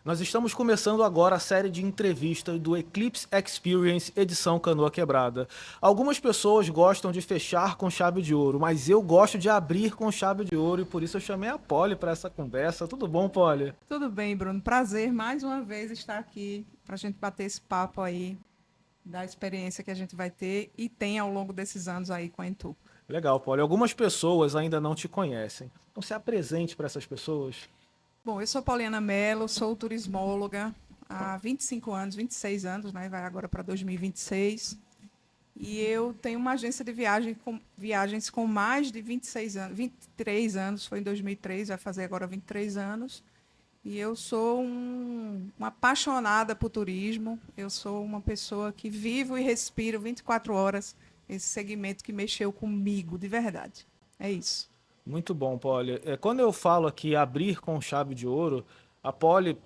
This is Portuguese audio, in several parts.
Nós estamos começando agora a série de entrevistas do Eclipse Experience edição Canoa Quebrada. Algumas pessoas gostam de fechar com chave de ouro, mas eu gosto de abrir com chave de ouro e por isso eu chamei a Polly para essa conversa. Tudo bom, Polly? Tudo bem, Bruno. Prazer mais uma vez estar aqui para a gente bater esse papo aí da experiência que a gente vai ter e tem ao longo desses anos aí com a Entu. Legal, Polly. Algumas pessoas ainda não te conhecem. Então se apresente para essas pessoas. Bom, eu sou Poliana Mello, sou turismóloga há 25 anos, 26 anos, né? Vai agora para 2026. E eu tenho uma agência de viagens com mais de 26 anos, 23 anos, foi em 2003, vai fazer agora 23 anos. E eu sou uma apaixonada por turismo. Eu sou uma pessoa que vivo e respiro 24 horas esse segmento que mexeu comigo, de verdade. É isso. Muito bom, Polly. Quando eu falo aqui abrir com chave de ouro, a Polly,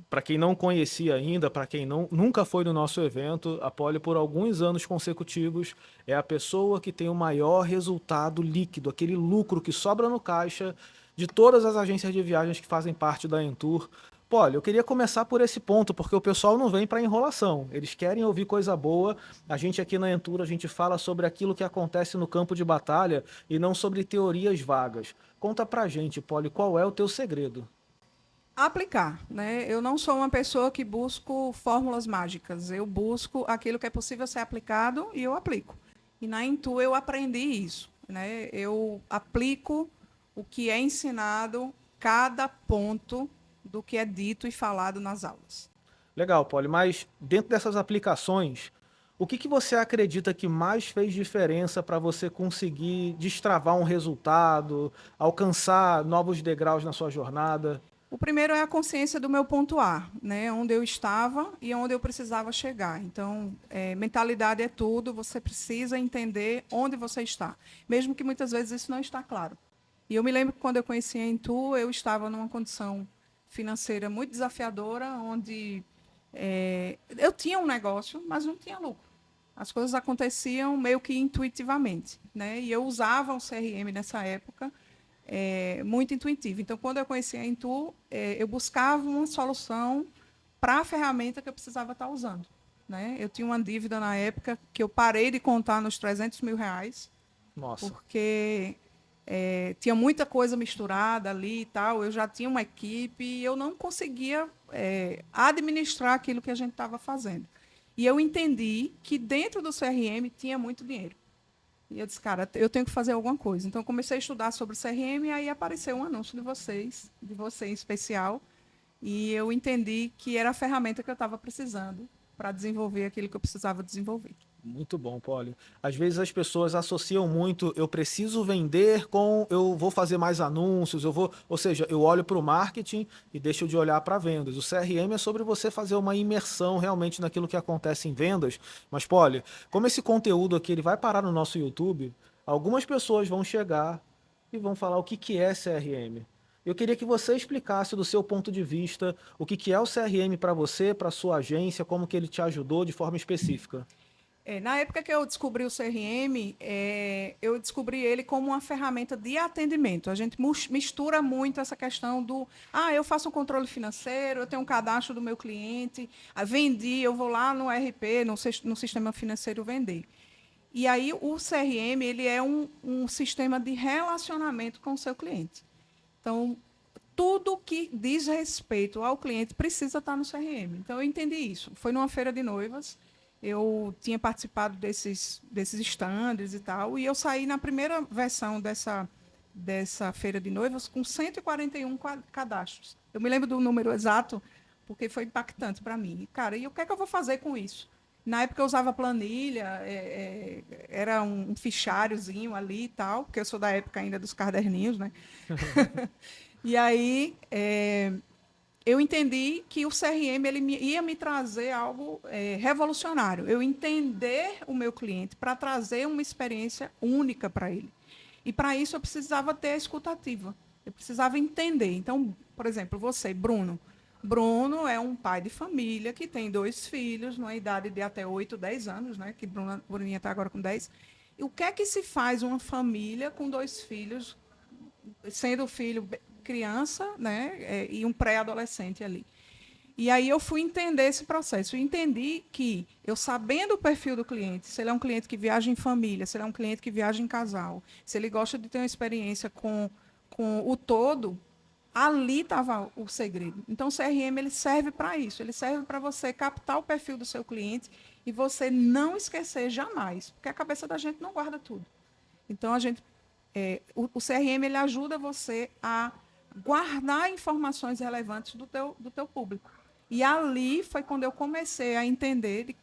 para quem não conhecia ainda, para quem nunca foi no nosso evento, a Polly, por alguns anos consecutivos, é a pessoa que tem o maior resultado líquido, aquele lucro que sobra no caixa de todas as agências de viagens que fazem parte da Entour. Polly, eu queria começar por esse ponto, porque o pessoal não vem para enrolação. Eles querem ouvir coisa boa. A gente aqui na Entour, a gente fala sobre aquilo que acontece no campo de batalha e não sobre teorias vagas. Conta pra gente, Polly, qual é o teu segredo? Aplicar, né? Eu não sou uma pessoa que busco fórmulas mágicas. Eu busco aquilo que é possível ser aplicado e eu aplico. E na Intu eu aprendi isso, né? Eu aplico o que é ensinado, cada ponto do que é dito e falado nas aulas. Legal, Polly, mas dentro dessas aplicações, o que você acredita que mais fez diferença para você conseguir destravar um resultado, alcançar novos degraus na sua jornada? O primeiro é a consciência do meu ponto A, né? Onde eu estava e onde eu precisava chegar. Então, mentalidade é tudo, você precisa entender onde você está, mesmo que muitas vezes isso não está claro. E eu me lembro que quando eu conheci a Intu, eu estava numa condição financeira muito desafiadora, onde eu tinha um negócio, mas não tinha lucro. As coisas aconteciam meio que intuitivamente, né? E eu usava o CRM nessa época muito intuitivo. Então, quando eu conheci a Intu, eu buscava uma solução para a ferramenta que eu precisava estar usando. Né? Eu tinha uma dívida na época que eu parei de contar nos R$ 300.000, Nossa, porque tinha muita coisa misturada ali e tal. Eu já tinha uma equipe e eu não conseguia administrar aquilo que a gente estava fazendo. E eu entendi que dentro do CRM tinha muito dinheiro. E eu disse, cara, eu tenho que fazer alguma coisa. Então, comecei a estudar sobre o CRM e aí apareceu um anúncio de você em especial. E eu entendi que era a ferramenta que eu estava precisando para desenvolver aquilo que eu precisava desenvolver. muito bom, Polly. Às vezes as pessoas associam muito, eu preciso vender com eu vou fazer mais anúncios, eu vou, ou seja, eu olho para o marketing e deixo de olhar para vendas. O CRM é sobre você fazer uma imersão realmente naquilo que acontece em vendas. Mas, Polly, como esse conteúdo aqui ele vai parar no nosso YouTube, algumas pessoas vão chegar e vão falar o que que é CRM. Eu queria que você explicasse do seu ponto de vista o que que é o CRM para você, para sua agência, como que ele te ajudou de forma específica. Na época que eu descobri o CRM, eu descobri ele como uma ferramenta de atendimento. A gente mistura muito essa questão do, eu faço um controle financeiro, eu tenho um cadastro do meu cliente, vendi, eu vou lá no RP, no sistema financeiro vender. E aí o CRM ele é um sistema de relacionamento com o seu cliente. Então, tudo que diz respeito ao cliente precisa estar no CRM. Então, eu entendi isso. Foi numa feira de noivas, eu tinha participado desses stands e tal, e eu saí na primeira versão dessa feira de noivas com 141 cadastros. Eu me lembro do número exato, porque foi impactante para mim. Cara, e o que é que eu vou fazer com isso? Na época eu usava planilha, era um fichariozinho ali e tal, porque eu sou da época ainda dos caderninhos, né? E aí eu entendi que o CRM ia me trazer algo revolucionário. Eu entender o meu cliente para trazer uma experiência única para ele. E para isso eu precisava ter a escutativa. Eu precisava entender. Então, por exemplo, você, Bruno. Bruno é um pai de família que tem 2 filhos, numa idade de até 8, 10 anos, né? Que Bruninha está agora com 10. E o que é que se faz uma família com 2 filhos, sendo o filho criança, né, e um pré-adolescente ali? E aí eu fui entender esse processo. Eu entendi que eu sabendo o perfil do cliente, se ele é um cliente que viaja em família, se ele é um cliente que viaja em casal, se ele gosta de ter uma experiência com o todo, ali estava o segredo. Então, o CRM ele serve para isso. Ele serve para você captar o perfil do seu cliente e você não esquecer jamais, porque a cabeça da gente não guarda tudo. Então, o CRM ele ajuda você a guardar informações relevantes do teu público. E ali foi quando eu comecei a entender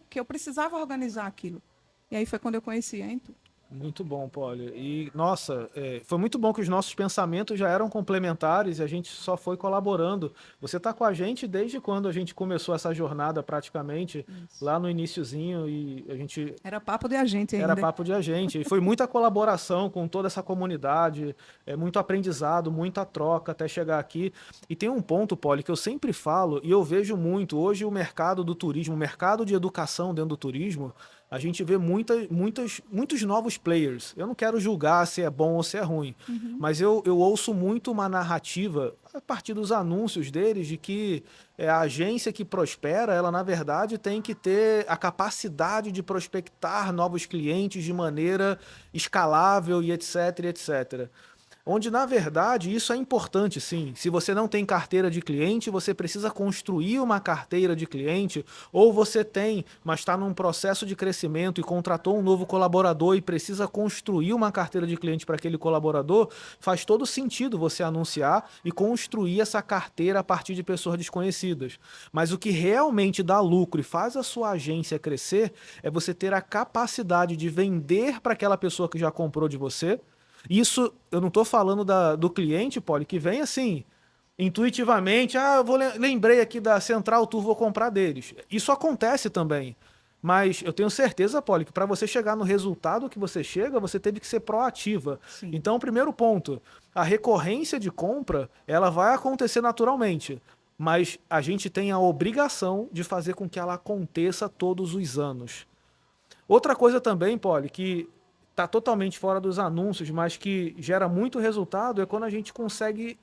que eu precisava organizar aquilo. E aí foi quando eu conheci a Intu. Muito bom, Poli. E, nossa, foi muito bom que os nossos pensamentos já eram complementares e a gente só foi colaborando. Você está com a gente desde quando a gente começou essa jornada, praticamente, Isso. lá no iniciozinho, e a gente... Era papo de agente ainda. Era papo de agente. E foi muita colaboração com toda essa comunidade, muito aprendizado, muita troca até chegar aqui. E tem um ponto, Poli, que eu sempre falo, e eu vejo muito, hoje o mercado do turismo, o mercado de educação dentro do turismo, a gente vê muitos novos players. Eu não quero julgar se é bom ou se é ruim, mas eu ouço muito uma narrativa, a partir dos anúncios deles, de que a agência que prospera, ela na verdade tem que ter a capacidade de prospectar novos clientes de maneira escalável e etc, etc. Onde, na verdade, isso é importante, sim. Se você não tem carteira de cliente, você precisa construir uma carteira de cliente, ou você tem, mas está num processo de crescimento e contratou um novo colaborador e precisa construir uma carteira de cliente para aquele colaborador, faz todo sentido você anunciar e construir essa carteira a partir de pessoas desconhecidas. Mas o que realmente dá lucro e faz a sua agência crescer é você ter a capacidade de vender para aquela pessoa que já comprou de você. Isso, eu não estou falando do cliente, Poli, que vem assim, intuitivamente, lembrei aqui da Central Tour, vou comprar deles. Isso acontece também, mas eu tenho certeza, Poli, que para você chegar no resultado que você chega, você teve que ser proativa. Sim. Então, primeiro ponto, a recorrência de compra, ela vai acontecer naturalmente, mas a gente tem a obrigação de fazer com que ela aconteça todos os anos. Outra coisa também, Poli, que está totalmente fora dos anúncios, mas que gera muito resultado, é quando a gente consegue,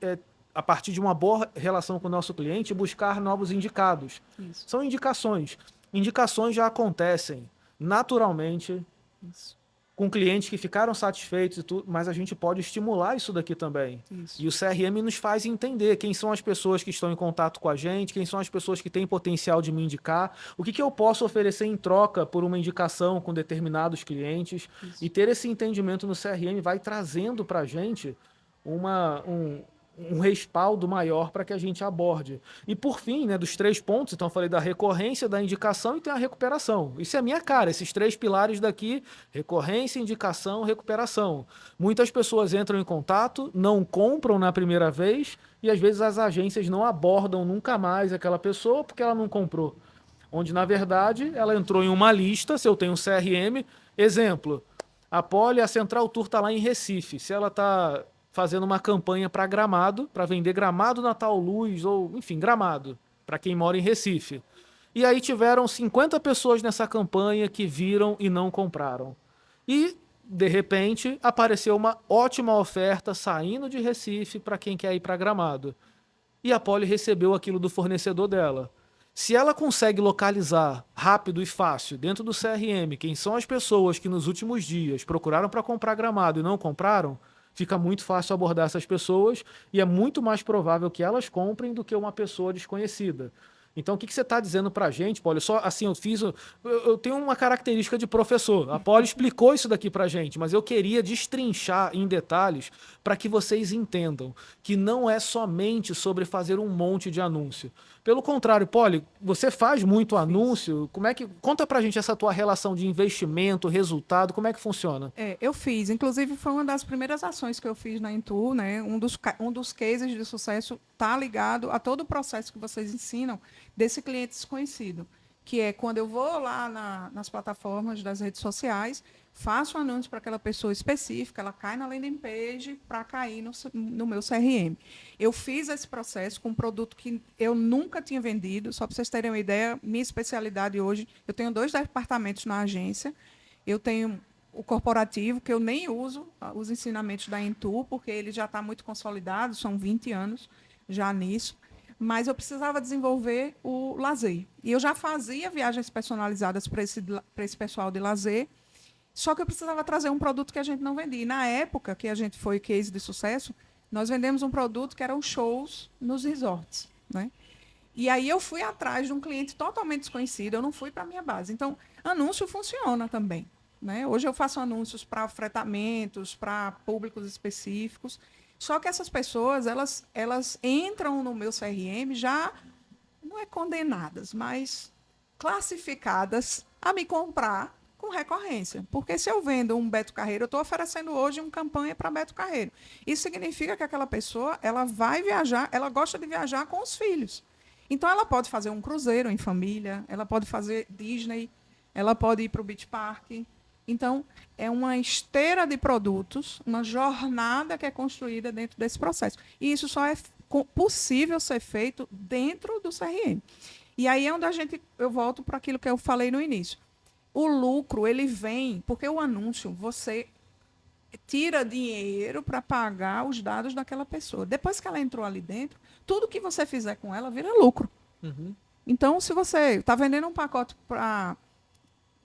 a partir de uma boa relação com o nosso cliente, buscar novos indicados. Isso. São indicações. Indicações já acontecem naturalmente, Isso. com clientes que ficaram satisfeitos e tudo, mas a gente pode estimular isso daqui também. Isso. E o CRM nos faz entender quem são as pessoas que estão em contato com a gente, quem são as pessoas que têm potencial de me indicar, o que eu posso oferecer em troca por uma indicação com determinados clientes. Isso. E ter esse entendimento no CRM vai trazendo para a gente um respaldo maior para que a gente aborde. E por fim, né, dos 3 pontos, então eu falei da recorrência, da indicação e tem a recuperação. Isso é a minha cara, esses 3 pilares daqui, recorrência, indicação, recuperação. Muitas pessoas entram em contato, não compram na primeira vez e às vezes as agências não abordam nunca mais aquela pessoa porque ela não comprou. Onde, na verdade, ela entrou em uma lista, se eu tenho um CRM, exemplo, a Central Tour está lá em Recife, se ela está fazendo uma campanha para Gramado, para vender Gramado, Natal Luz, ou enfim, Gramado, para quem mora em Recife. E aí tiveram 50 pessoas nessa campanha que viram e não compraram. E, de repente, apareceu uma ótima oferta saindo de Recife para quem quer ir para Gramado. E a Poli recebeu aquilo do fornecedor dela. Se ela consegue localizar rápido e fácil dentro do CRM quem são as pessoas que nos últimos dias procuraram para comprar Gramado e não compraram, fica muito fácil abordar essas pessoas e é muito mais provável que elas comprem do que uma pessoa desconhecida. Então, o que você está dizendo para a gente, Poli? Só assim, eu tenho uma característica de professor. A Poli explicou isso daqui para a gente, mas eu queria destrinchar em detalhes para que vocês entendam que não é somente sobre fazer um monte de anúncio. Pelo contrário, Poli, você faz muito anúncio. Conta para a gente essa tua relação de investimento, resultado, como é que funciona? Eu fiz. Inclusive, foi uma das primeiras ações que eu fiz na Intu, né? Um dos cases de sucesso está ligado a todo o processo que vocês ensinam desse cliente desconhecido, que é quando eu vou lá nas plataformas das redes sociais, faço um anúncio para aquela pessoa específica, ela cai na landing page para cair no meu CRM. Eu fiz esse processo com um produto que eu nunca tinha vendido, só para vocês terem uma ideia, minha especialidade hoje, eu tenho 2 departamentos na agência, eu tenho o corporativo, que eu nem uso os ensinamentos da Intu, porque ele já está muito consolidado, são 20 anos já nisso. mas eu precisava desenvolver o lazer. E eu já fazia viagens personalizadas para esse pessoal de lazer, só que eu precisava trazer um produto que a gente não vendia. E na época que a gente foi case de sucesso, nós vendemos um produto que eram shows nos resorts, né? E aí eu fui atrás de um cliente totalmente desconhecido, eu não fui para a minha base. Então, anúncio funciona também, né? Hoje eu faço anúncios para fretamentos, para públicos específicos. Só que essas pessoas, elas entram no meu CRM já, não é condenadas, mas classificadas a me comprar com recorrência. Porque se eu vendo um Beto Carreiro, eu estou oferecendo hoje uma campanha para Beto Carreiro. Isso significa que aquela pessoa, ela vai viajar, ela gosta de viajar com os filhos. Então, ela pode fazer um cruzeiro em família, ela pode fazer Disney, ela pode ir para o Beach Park. Então, é uma esteira de produtos, uma jornada que é construída dentro desse processo. E isso só é possível ser feito dentro do CRM. E aí é onde eu volto para aquilo que eu falei no início. O lucro, ele vem, porque o anúncio, você tira dinheiro para pagar os dados daquela pessoa. Depois que ela entrou ali dentro, tudo que você fizer com ela vira lucro. Uhum. Então, se você está vendendo um pacote para,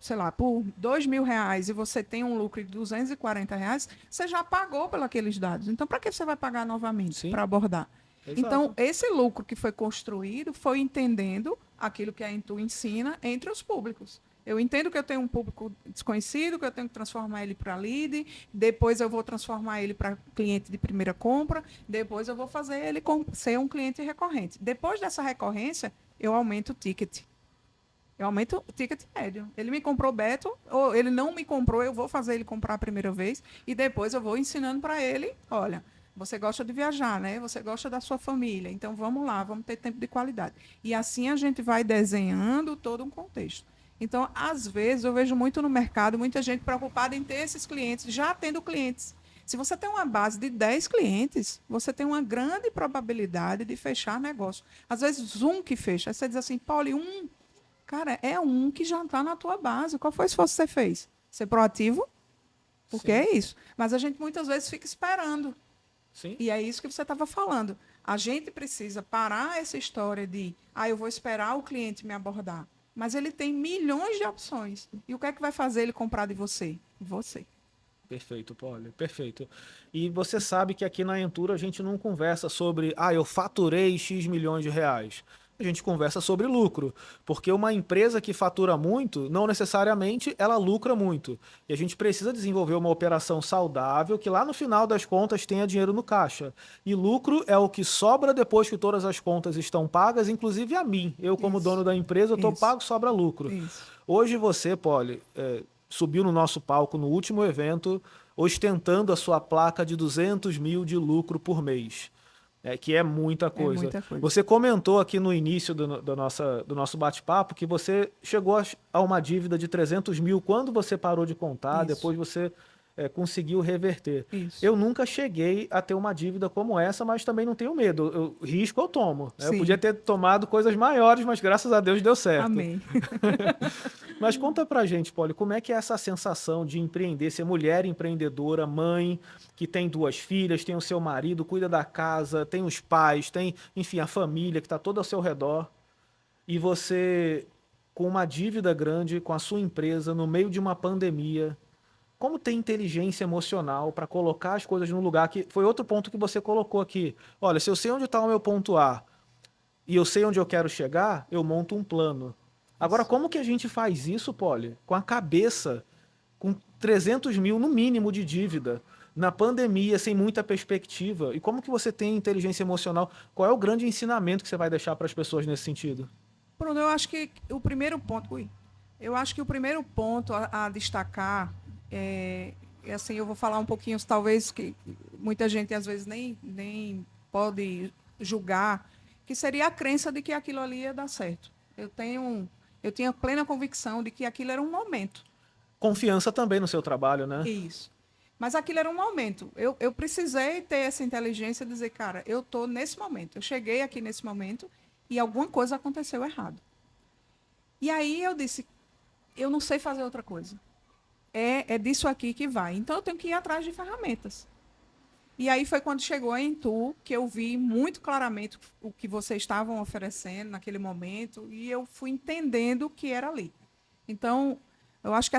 sei lá, por R$ 2.000 e você tem um lucro de R$ 240, você já pagou pelos aqueles dados. Então, para que você vai pagar novamente para abordar? Exato. Então, esse lucro que foi construído foi entendendo aquilo que a Intu ensina entre os públicos. Eu entendo que eu tenho um público desconhecido, que eu tenho que transformar ele para lead, depois eu vou transformar ele para cliente de primeira compra, depois eu vou fazer ele ser um cliente recorrente. Depois dessa recorrência, eu aumento o ticket. Eu aumento o ticket médio. Ele me comprou Beto, ou ele não me comprou, eu vou fazer ele comprar a primeira vez, e depois eu vou ensinando para ele, olha, você gosta de viajar, né? Você gosta da sua família, então vamos lá, vamos ter tempo de qualidade. E assim a gente vai desenhando todo um contexto. Então, às vezes, eu vejo muito no mercado, muita gente preocupada em ter esses clientes, já tendo clientes. Se você tem uma base de 10 clientes, você tem uma grande probabilidade de fechar negócio. Às vezes, um que fecha. Aí você diz assim, Paulo, cara, é um que já está na tua base. Qual foi o esforço que você fez? Ser proativo? Porque é isso. Mas a gente muitas vezes fica esperando. Sim. E é isso que você estava falando. A gente precisa parar essa história de, eu vou esperar o cliente me abordar. Mas ele tem milhões de opções. E o que é que vai fazer ele comprar de você? Você. Perfeito, Paulo, perfeito. E você sabe que aqui na Entura a gente não conversa sobre, eu faturei X milhões de reais. A gente conversa sobre lucro, porque uma empresa que fatura muito, não necessariamente ela lucra muito. E a gente precisa desenvolver uma operação saudável que lá no final das contas tenha dinheiro no caixa. E lucro é o que sobra depois que todas as contas estão pagas, inclusive a mim. Eu, como dono da empresa, eu estou pago, sobra lucro. Isso. Hoje você, Paulo, subiu no nosso palco no último evento, ostentando a sua placa de 200 mil de lucro por mês. Que é muita coisa. É muita coisa. Você comentou aqui no início do nosso bate-papo que você chegou a uma dívida de 300 mil quando você parou de contar, Isso. depois você conseguiu reverter. Isso. Eu nunca cheguei a ter uma dívida como essa, mas também não tenho medo. Risco eu tomo. Eu podia ter tomado coisas maiores, mas graças a Deus deu certo. Amém. Mas conta pra gente, Polly, como é que é essa sensação de empreender, ser mulher empreendedora, mãe, que tem 2 filhas, tem o seu marido, cuida da casa, tem os pais, tem, enfim, a família que está toda ao seu redor, e você com uma dívida grande com a sua empresa no meio de uma pandemia. Como ter inteligência emocional para colocar as coisas no lugar, que foi outro ponto que você colocou aqui. Olha, se eu sei onde está o meu ponto A e eu sei onde eu quero chegar, eu monto um plano. Agora, como que a gente faz isso, Polly? Com a cabeça, com 300 mil no mínimo de dívida, na pandemia, sem muita perspectiva. E como que você tem inteligência emocional? Qual é o grande ensinamento que você vai deixar para as pessoas nesse sentido? Bruno, eu acho que o primeiro ponto... eu acho que o primeiro ponto a destacar assim, eu vou falar um pouquinho, talvez, que muita gente às vezes nem pode julgar, que seria a crença de que aquilo ali ia dar certo. Eu tinha plena convicção de que aquilo era um momento. Confiança também no seu trabalho, né? Isso. Mas aquilo era um momento. Eu precisei ter essa inteligência de dizer, cara, eu estou nesse momento. Eu cheguei aqui nesse momento e alguma coisa aconteceu errado. E aí eu disse, eu não sei fazer outra coisa. É disso aqui que vai. Então, eu tenho que ir atrás de ferramentas. E aí foi quando chegou a Intu que eu vi muito claramente o que vocês estavam oferecendo naquele momento e eu fui entendendo o que era ali. Então, eu acho que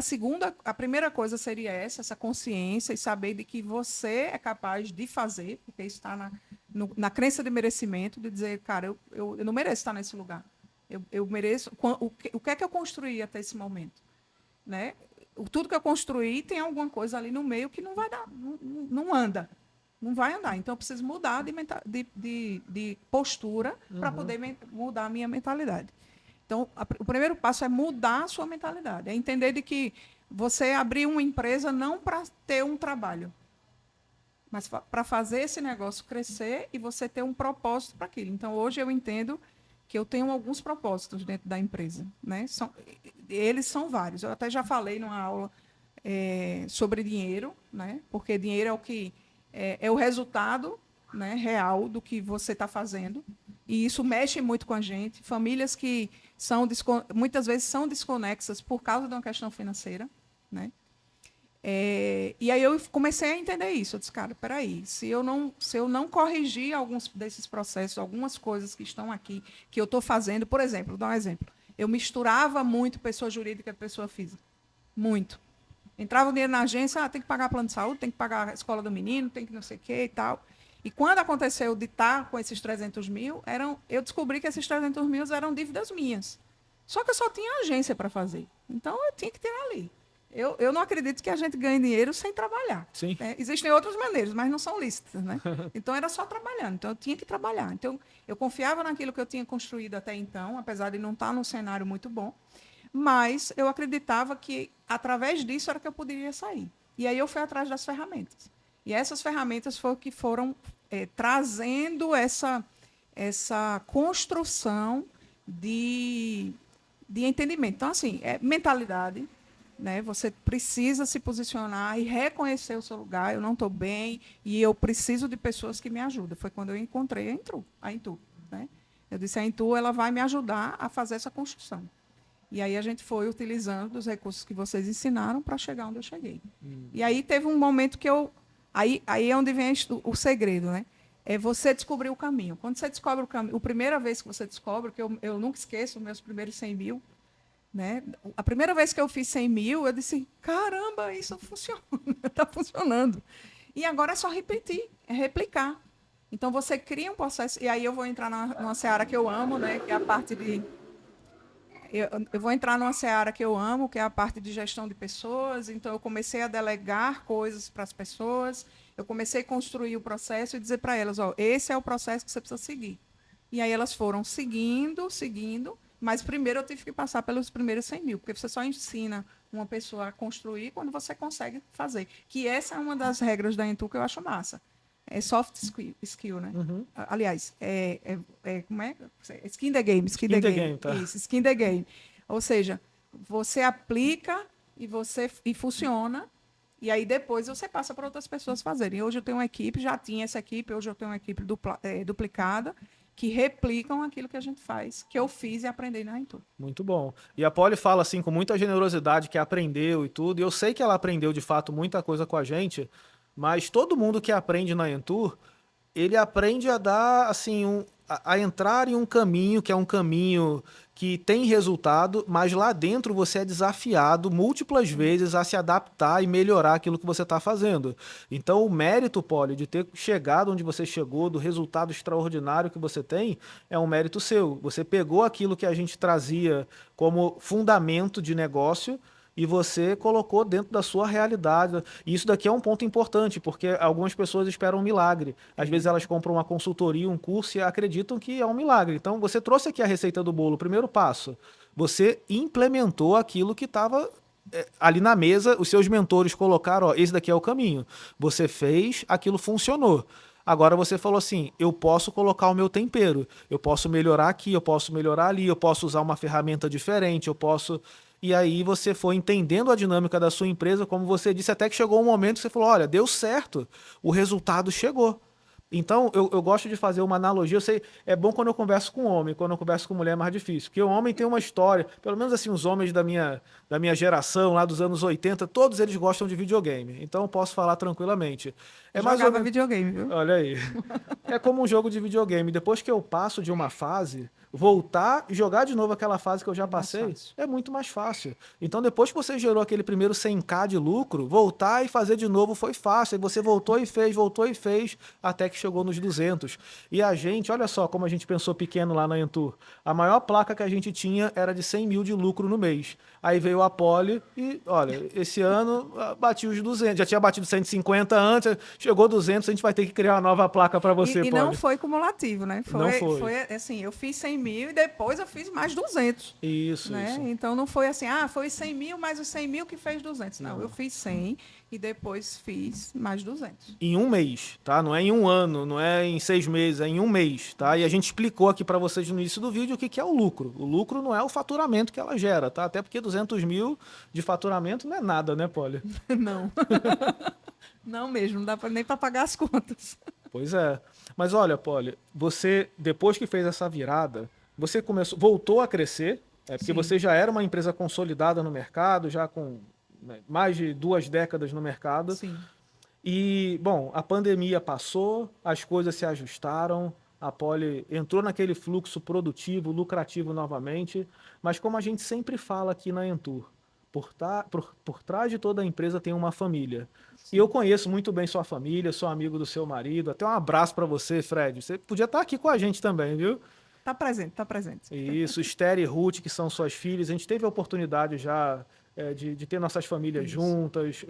a primeira coisa seria essa consciência e saber de que você é capaz de fazer, porque isso está na crença de merecimento, de dizer, cara, eu não mereço estar nesse lugar. Eu mereço. O que é que eu construí até esse momento? Né? Tudo que eu construí tem alguma coisa ali no meio que não vai dar, não anda. Não vai andar. Então, eu preciso mudar de postura para poder mudar a minha mentalidade. Então, o primeiro passo é mudar a sua mentalidade. É entender de que você abriu uma empresa não para ter um trabalho, mas para fazer esse negócio crescer e você ter um propósito para aquilo. Então, hoje eu entendo que eu tenho alguns propósitos dentro da empresa. Né? Eles são vários. Eu até já falei numa aula sobre dinheiro, né? Porque dinheiro é o que é o resultado, né, real do que você está fazendo. E isso mexe muito com a gente. Famílias que muitas vezes são desconexas por causa de uma questão financeira. Né? E aí eu comecei a entender isso. Eu disse, cara, peraí, se eu não corrigir alguns desses processos, algumas coisas que estão aqui, que eu estou fazendo, por exemplo, vou dar um exemplo. Eu misturava muito pessoa jurídica e pessoa física. Muito. Entrava o dinheiro na agência, tem que pagar plano de saúde, tem que pagar a escola do menino, tem que não sei o quê e tal. E quando aconteceu de estar com esses 300 mil, eu descobri que esses 300 mil eram dívidas minhas. Só que eu só tinha agência para fazer. Então, eu tinha que ter ali. Eu não acredito que a gente ganhe dinheiro sem trabalhar. Sim. Existem outras maneiras, mas não são lícitas. Né? Então, era só trabalhando. Então, eu tinha que trabalhar. Então, eu confiava naquilo que eu tinha construído até então, apesar de não estar num cenário muito bom. Mas eu acreditava que, através disso, era que eu poderia sair. E aí eu fui atrás das ferramentas. E essas ferramentas foram trazendo essa construção de entendimento. Então, assim, mentalidade. Né? Você precisa se posicionar e reconhecer o seu lugar. Eu não estou bem e eu preciso de pessoas que me ajudem. Foi quando eu encontrei a Intu. Né? Eu disse, a Intu ela vai me ajudar a fazer essa construção. E aí a gente foi utilizando os recursos que vocês ensinaram para chegar onde eu cheguei. E aí teve um momento que Aí é onde vem o segredo, né? É você descobrir o caminho. Quando você descobre o caminho, a primeira vez que você descobre, que eu nunca esqueço, meus primeiros 100 mil, né? A primeira vez que eu fiz 100 mil, eu disse, caramba, isso funciona, está funcionando. E agora é só repetir, é replicar. Então, você cria um processo, e aí eu vou entrar numa seara que eu amo, né? Que é a parte de... Eu vou entrar numa seara que eu amo, que é a parte de gestão de pessoas. Então, eu comecei a delegar coisas para as pessoas. Eu comecei a construir o processo e dizer para elas, esse é o processo que você precisa seguir. E aí elas foram seguindo, mas primeiro eu tive que passar pelos primeiros 100 mil, porque você só ensina uma pessoa a construir quando você consegue fazer. Que essa é uma das regras da Intu que eu acho massa. É soft skill, né? Uhum. Aliás, como é? Skin the game. Skin the game, tá. Isso, skin the game. Ou seja, você aplica e funciona, e aí depois você passa para outras pessoas fazerem. Hoje eu tenho uma equipe, já tinha essa equipe, hoje eu tenho uma equipe duplicada, que replicam aquilo que a gente faz, que eu fiz e aprendi na Intu. Muito bom. E a Polly fala assim com muita generosidade que aprendeu e tudo, e eu sei que ela aprendeu de fato muita coisa com a gente, mas todo mundo que aprende na Intu, ele aprende a dar, assim, a entrar em um caminho que é um caminho que tem resultado, mas lá dentro você é desafiado múltiplas vezes a se adaptar e melhorar aquilo que você está fazendo. Então o mérito, Polly, de ter chegado onde você chegou, do resultado extraordinário que você tem, é um mérito seu. Você pegou aquilo que a gente trazia como fundamento de negócio e você colocou dentro da sua realidade. E isso daqui é um ponto importante, porque algumas pessoas esperam um milagre. Às vezes elas compram uma consultoria, um curso e acreditam que é um milagre. Então você trouxe aqui a receita do bolo, o primeiro passo. Você implementou aquilo que estava ali na mesa, os seus mentores colocaram, esse daqui é o caminho. Você fez, aquilo funcionou. Agora você falou assim, eu posso colocar o meu tempero, eu posso melhorar aqui, eu posso melhorar ali, eu posso usar uma ferramenta diferente, eu posso... E aí você foi entendendo a dinâmica da sua empresa, como você disse, até que chegou um momento que você falou, olha, deu certo, o resultado chegou. Então, eu gosto de fazer uma analogia. Eu sei, é bom quando eu converso com homem, quando eu converso com mulher é mais difícil. Porque o homem tem uma história, pelo menos assim, os homens da minha geração, lá dos anos 80, todos eles gostam de videogame. Então, eu posso falar tranquilamente. É mais ou Jogava menos. videogame, viu? Olha aí. É como um jogo de videogame. Depois que eu passo de uma fase, voltar e jogar de novo aquela fase que eu já É mais passei fácil. é muito mais fácil. Então, depois que você gerou aquele primeiro 100k de lucro, voltar e fazer de novo foi fácil. E você voltou e fez, até que chegou nos 200. E a gente, olha só como a gente pensou pequeno lá na Entur. A maior placa que a gente tinha era de 100 mil de lucro no mês. Aí veio a Poli e, olha, esse ano bati os 200. Já tinha batido 150 antes, chegou 200, a gente vai ter que criar uma nova placa para você, E não Poli. foi cumulativo, né? Não foi. Foi assim, eu fiz 100 mil e depois eu fiz mais 200. Isso, Né? isso. Então não foi assim, foi 100 mil mais os 100 mil que fez 200. Não, eu Não. fiz 100 e depois fiz mais 200. Em um mês, tá? Não é em um ano, não é em 6 meses, é em um mês, tá? E a gente explicou aqui para vocês no início do vídeo o que é o lucro. O lucro não é o faturamento que ela gera, tá? Até porque 200 mil de faturamento não é nada, né, Poli? Não. Não mesmo, não dá nem para pagar as contas. Pois é. Mas olha, Poli, você, depois que fez essa virada, você voltou a crescer, porque Sim. você já era uma empresa consolidada no mercado, já com, né, mais de 2 décadas no mercado. Sim. E, bom, a pandemia passou, as coisas se ajustaram, a Poli entrou naquele fluxo produtivo, lucrativo novamente, mas como a gente sempre fala aqui na Entur, por trás de toda a empresa tem uma família. E eu Sim. conheço muito bem sua família, sou amigo do seu marido. Até um abraço para você, Fred. Você podia estar aqui com a gente também, viu? Tá presente, tá presente. Isso, Esther e Ruth, que são suas filhas. A gente teve a oportunidade já de ter nossas famílias Isso. juntas,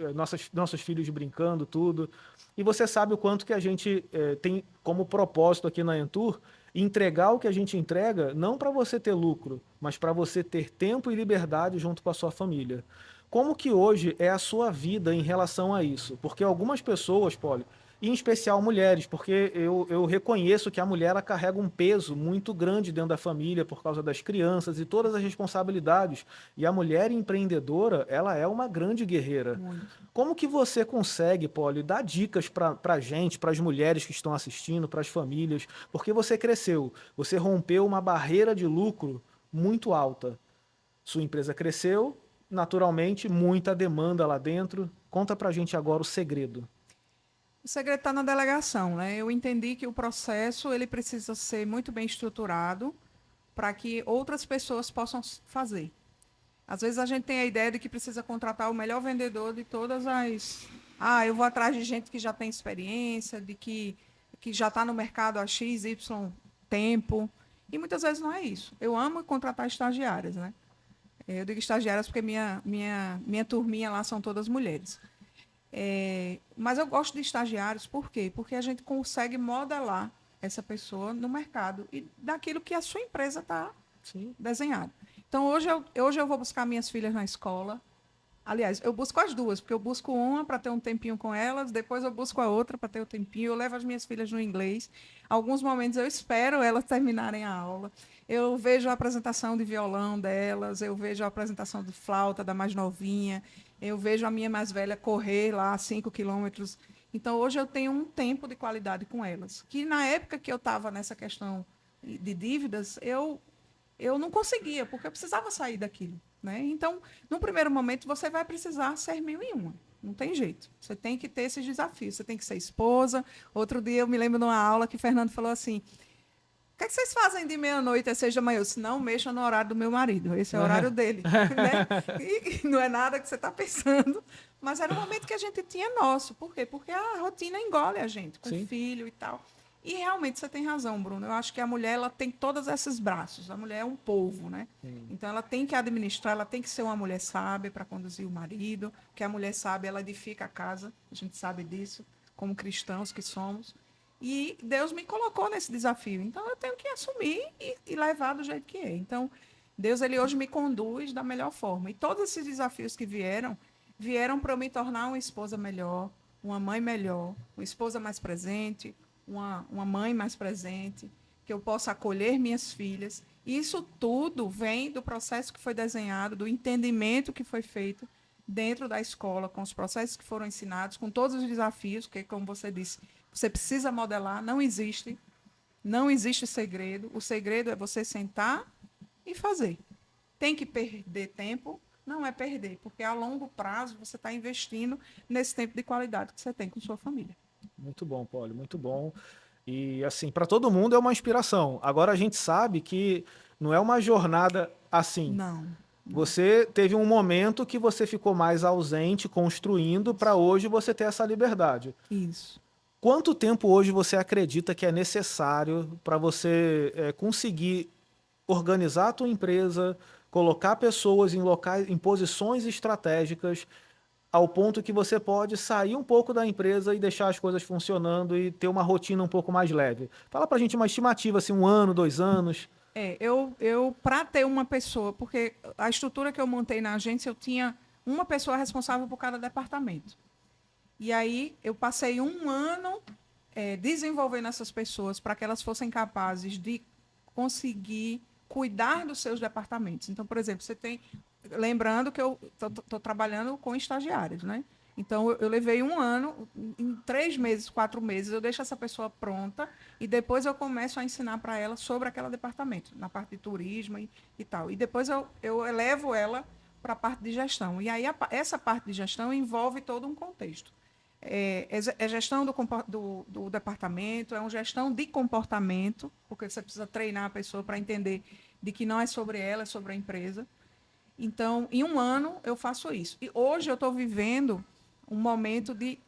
nossos filhos brincando, tudo. E você sabe o quanto que a gente tem como propósito aqui na Entur entregar o que a gente entrega, não para você ter lucro, mas para você ter tempo e liberdade junto com a sua família. Como que hoje é a sua vida em relação a isso? Porque algumas pessoas, Poli, em especial mulheres, porque eu reconheço que a mulher ela carrega um peso muito grande dentro da família por causa das crianças e todas as responsabilidades. E a mulher empreendedora, ela é uma grande guerreira. Muito. Como que você consegue, Poli, dar dicas para a gente, para as mulheres que estão assistindo, para as famílias? Porque você cresceu, você rompeu uma barreira de lucro muito alta. Sua empresa cresceu, naturalmente, muita demanda lá dentro. Conta para a gente agora o segredo. O segredo está na delegação, né? Eu entendi que o processo ele precisa ser muito bem estruturado para que outras pessoas possam fazer. Às vezes a gente tem a ideia de que precisa contratar o melhor vendedor de todas as. Eu vou atrás de gente que já tem experiência, que já está no mercado há X, Y tempo. E muitas vezes não é isso. Eu amo contratar estagiárias, né? Eu digo estagiárias porque minha turminha lá são todas mulheres. Mas eu gosto de estagiários, por quê? Porque a gente consegue modelar essa pessoa no mercado e daquilo que a sua empresa está desenhado. Então, hoje eu vou buscar minhas filhas na escola. Aliás, eu busco as duas, porque eu busco uma para ter um tempinho com elas, depois eu busco a outra para ter um tempinho, eu levo as minhas filhas no inglês. Alguns momentos eu espero elas terminarem a aula. Eu vejo a apresentação de violão delas, eu vejo a apresentação de flauta da mais novinha, eu vejo a minha mais velha correr lá 5 quilômetros. Então, hoje eu tenho um tempo de qualidade com elas. Que na época que eu estava nessa questão de dívidas, eu não conseguia, porque eu precisava sair daquilo. Né? Então, no primeiro momento, você vai precisar ser 1001. Não tem jeito. Você tem que ter esses desafios. Você tem que ser esposa. Outro dia, eu me lembro de uma aula que o Fernando falou assim: o que é que vocês fazem de meia-noite às 6 da manhã? Eu disse: não mexa no horário do meu marido. Esse é o horário dele. Né? E não é nada que você está pensando. Mas era um momento que a gente tinha nosso. Por quê? Porque a rotina engole a gente, com filho e tal. E realmente você tem razão, Bruno. Eu acho que a mulher ela tem todos esses braços. A mulher é um polvo, né? Então ela tem que administrar, ela tem que ser uma mulher sábia para conduzir o marido. Porque a mulher sábia, ela edifica a casa. A gente sabe disso, como cristãos que somos. E Deus me colocou nesse desafio. Então eu tenho que assumir e levar do jeito que é. Então Deus ele hoje me conduz da melhor forma. E todos esses desafios que vieram para eu me tornar uma esposa melhor, uma mãe melhor, uma esposa mais presente, uma mãe mais presente, que eu possa acolher minhas filhas. Isso tudo vem do processo que foi desenhado, do entendimento que foi feito dentro da escola, com os processos que foram ensinados, com todos os desafios, que, como você disse, Você precisa modelar, não existe. Não existe segredo. O segredo é você sentar e fazer. Tem que perder tempo? Não é perder, porque a longo prazo você está investindo nesse tempo de qualidade que você tem com sua família. Muito bom, Poli, muito bom. E assim, para todo mundo é uma inspiração. Agora a gente sabe que não é uma jornada assim. Não, não. Você teve um momento que você ficou mais ausente, construindo, para hoje você ter essa liberdade. Isso. Quanto tempo hoje você acredita que é necessário para você conseguir organizar a tua empresa, colocar pessoas em locais, em posições estratégicas, ao ponto que você pode sair um pouco da empresa e deixar as coisas funcionando e ter uma rotina um pouco mais leve? Fala pra gente uma estimativa, assim, 1 ano, 2 anos. Eu para ter uma pessoa, porque a estrutura que eu montei na agência, eu tinha uma pessoa responsável por cada departamento. E aí eu passei 1 ano desenvolvendo essas pessoas para que elas fossem capazes de conseguir cuidar dos seus departamentos. Então, por exemplo, você tem. Lembrando que eu estou trabalhando com estagiários, né? Então, eu levei 1 ano, em 3 meses, 4 meses, eu deixo essa pessoa pronta e depois eu começo a ensinar para ela sobre aquele departamento, na parte de turismo e tal. E depois eu elevo ela para a parte de gestão. E aí, essa parte de gestão envolve todo um contexto. É gestão do departamento, é uma gestão de comportamento, porque você precisa treinar a pessoa para entender de que não é sobre ela, é sobre a empresa. Então, em 1 ano, eu faço isso. E hoje eu estou vivendo um momento de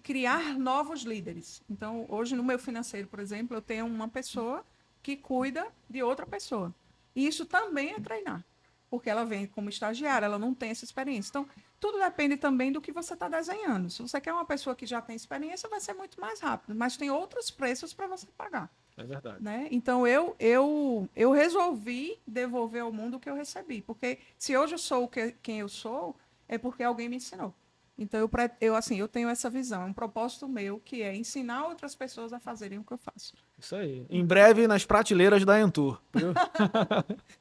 criar novos líderes. Então, hoje, no meu financeiro, por exemplo, eu tenho uma pessoa que cuida de outra pessoa. E isso também é treinar, porque ela vem como estagiária, ela não tem essa experiência. Então, tudo depende também do que você está desenhando. Se você quer uma pessoa que já tem experiência, vai ser muito mais rápido, mas tem outros preços para você pagar. É verdade. Né? Então, eu resolvi devolver ao mundo o que eu recebi. Porque se hoje eu sou quem eu sou, é porque alguém me ensinou. Então, eu tenho essa visão, é um propósito meu, que é ensinar outras pessoas a fazerem o que eu faço. Isso aí. Em breve nas prateleiras da Entur, viu?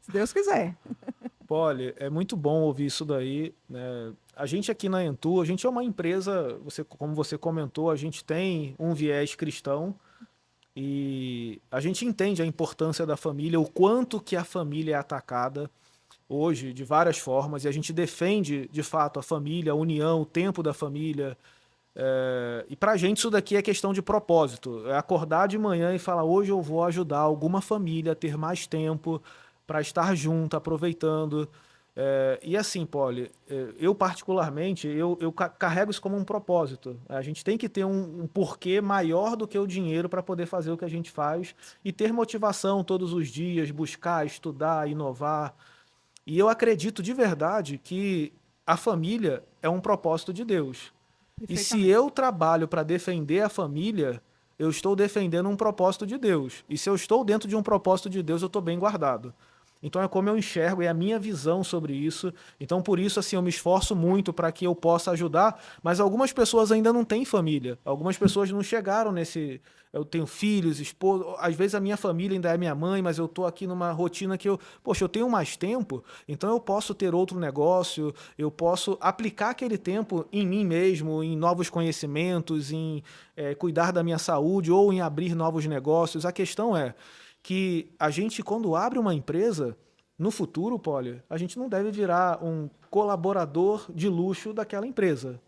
Se Deus quiser. Poli, é muito bom ouvir isso daí, né? A gente aqui na Entur, a gente é uma empresa, como você comentou, a gente tem um viés cristão e a gente entende a importância da família, o quanto que a família é atacada hoje de várias formas, e a gente defende de fato a família, a união, o tempo da família. E pra gente isso daqui é questão de propósito. É acordar de manhã e falar, hoje eu vou ajudar alguma família a ter mais tempo para estar junto, aproveitando. E assim, Poli, eu particularmente, eu carrego isso como um propósito. A gente tem que ter um porquê maior do que o dinheiro para poder fazer o que a gente faz e ter motivação todos os dias, buscar, estudar, inovar. E eu acredito de verdade que a família é um propósito de Deus. E se eu trabalho para defender a família, eu estou defendendo um propósito de Deus. E se eu estou dentro de um propósito de Deus, eu estou bem guardado. Então é como eu enxergo, é a minha visão sobre isso. Então por isso assim eu me esforço muito para que eu possa ajudar, mas algumas pessoas ainda não têm família. Algumas pessoas não chegaram nesse. Eu tenho filhos, esposa, às vezes a minha família ainda é minha mãe, mas eu estou aqui numa rotina que poxa, eu tenho mais tempo, então eu posso ter outro negócio, eu posso aplicar aquele tempo em mim mesmo, em novos conhecimentos, em cuidar da minha saúde ou em abrir novos negócios. A questão é que a gente, quando abre uma empresa, no futuro, Poli, a gente não deve virar um colaborador de luxo daquela empresa.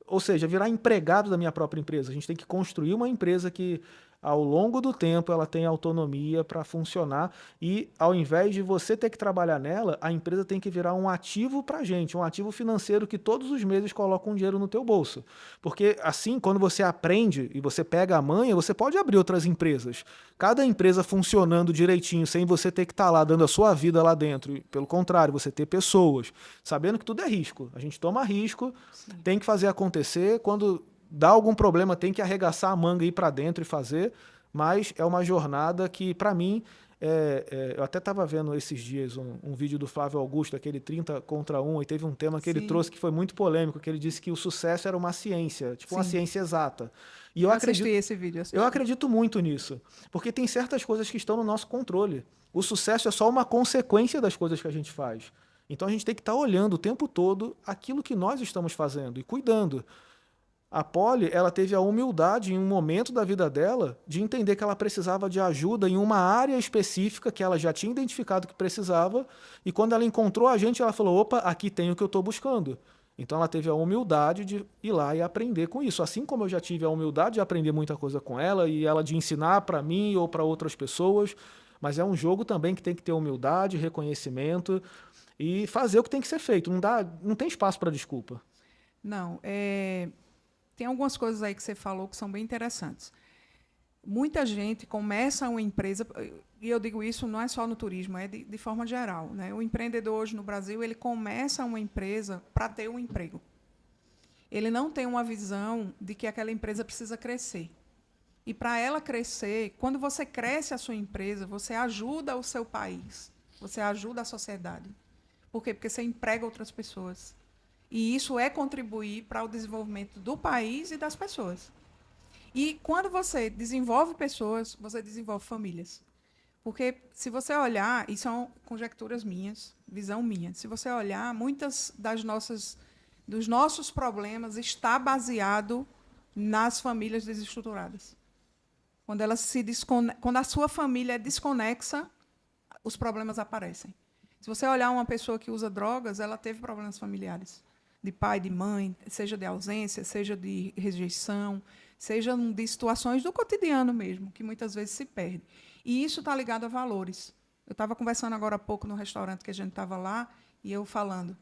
Ou seja, virar empregado da minha própria empresa. A gente tem que construir uma empresa que, ao longo do tempo, ela tem autonomia para funcionar e, ao invés de você ter que trabalhar nela, a empresa tem que virar um ativo para a gente, um ativo financeiro que todos os meses coloca um dinheiro no teu bolso. Porque, assim, quando você aprende e você pega a manha, você pode abrir outras empresas. Cada empresa funcionando direitinho, sem você ter que estar lá dando a sua vida lá dentro. E, pelo contrário, você ter pessoas, sabendo que tudo é risco. A gente toma risco, sim, tem que fazer acontecer. Quando dá algum problema, tem que arregaçar a manga e ir para dentro e fazer. Mas é uma jornada que, para mim, eu até estava vendo esses dias um vídeo do Flávio Augusto, aquele 30 contra 1, e teve um tema que sim, ele trouxe que foi muito polêmico, que ele disse que o sucesso era uma ciência, tipo sim, uma ciência exata. E eu acredito, esse vídeo, eu acredito muito nisso, porque tem certas coisas que estão no nosso controle. O sucesso é só uma consequência das coisas que a gente faz. Então a gente tem que estar olhando o tempo todo aquilo que nós estamos fazendo e cuidando. A Polly, ela teve a humildade em um momento da vida dela de entender que ela precisava de ajuda em uma área específica que ela já tinha identificado que precisava, e quando ela encontrou a gente, ela falou: opa, aqui tem o que eu estou buscando. Então ela teve a humildade de ir lá e aprender com isso. Assim como eu já tive a humildade de aprender muita coisa com ela e ela de ensinar para mim ou para outras pessoas, mas é um jogo também que tem que ter humildade, reconhecimento e fazer o que tem que ser feito. Não tem espaço para desculpa. Não, tem algumas coisas aí que você falou que são bem interessantes. Muita gente começa uma empresa, e eu digo isso não é só no turismo, é de forma geral, né? O empreendedor hoje no Brasil, ele começa uma empresa para ter um emprego. Ele não tem uma visão de que aquela empresa precisa crescer. E para ela crescer, quando você cresce a sua empresa, você ajuda o seu país, você ajuda a sociedade. Por quê? Porque você emprega outras pessoas. E isso é contribuir para o desenvolvimento do país e das pessoas. E quando você desenvolve pessoas, você desenvolve famílias. Porque se você olhar, e são conjecturas minhas, visão minha, se você olhar, muitas dos nossos problemas está baseado nas famílias desestruturadas. Quando a sua família é desconexa, os problemas aparecem. Se você olhar uma pessoa que usa drogas, ela teve problemas familiares, de pai, de mãe, seja de ausência, seja de rejeição, seja de situações do cotidiano mesmo, que muitas vezes se perde. E isso está ligado a valores. Eu estava conversando agora há pouco no restaurante que a gente estava lá, e eu falando,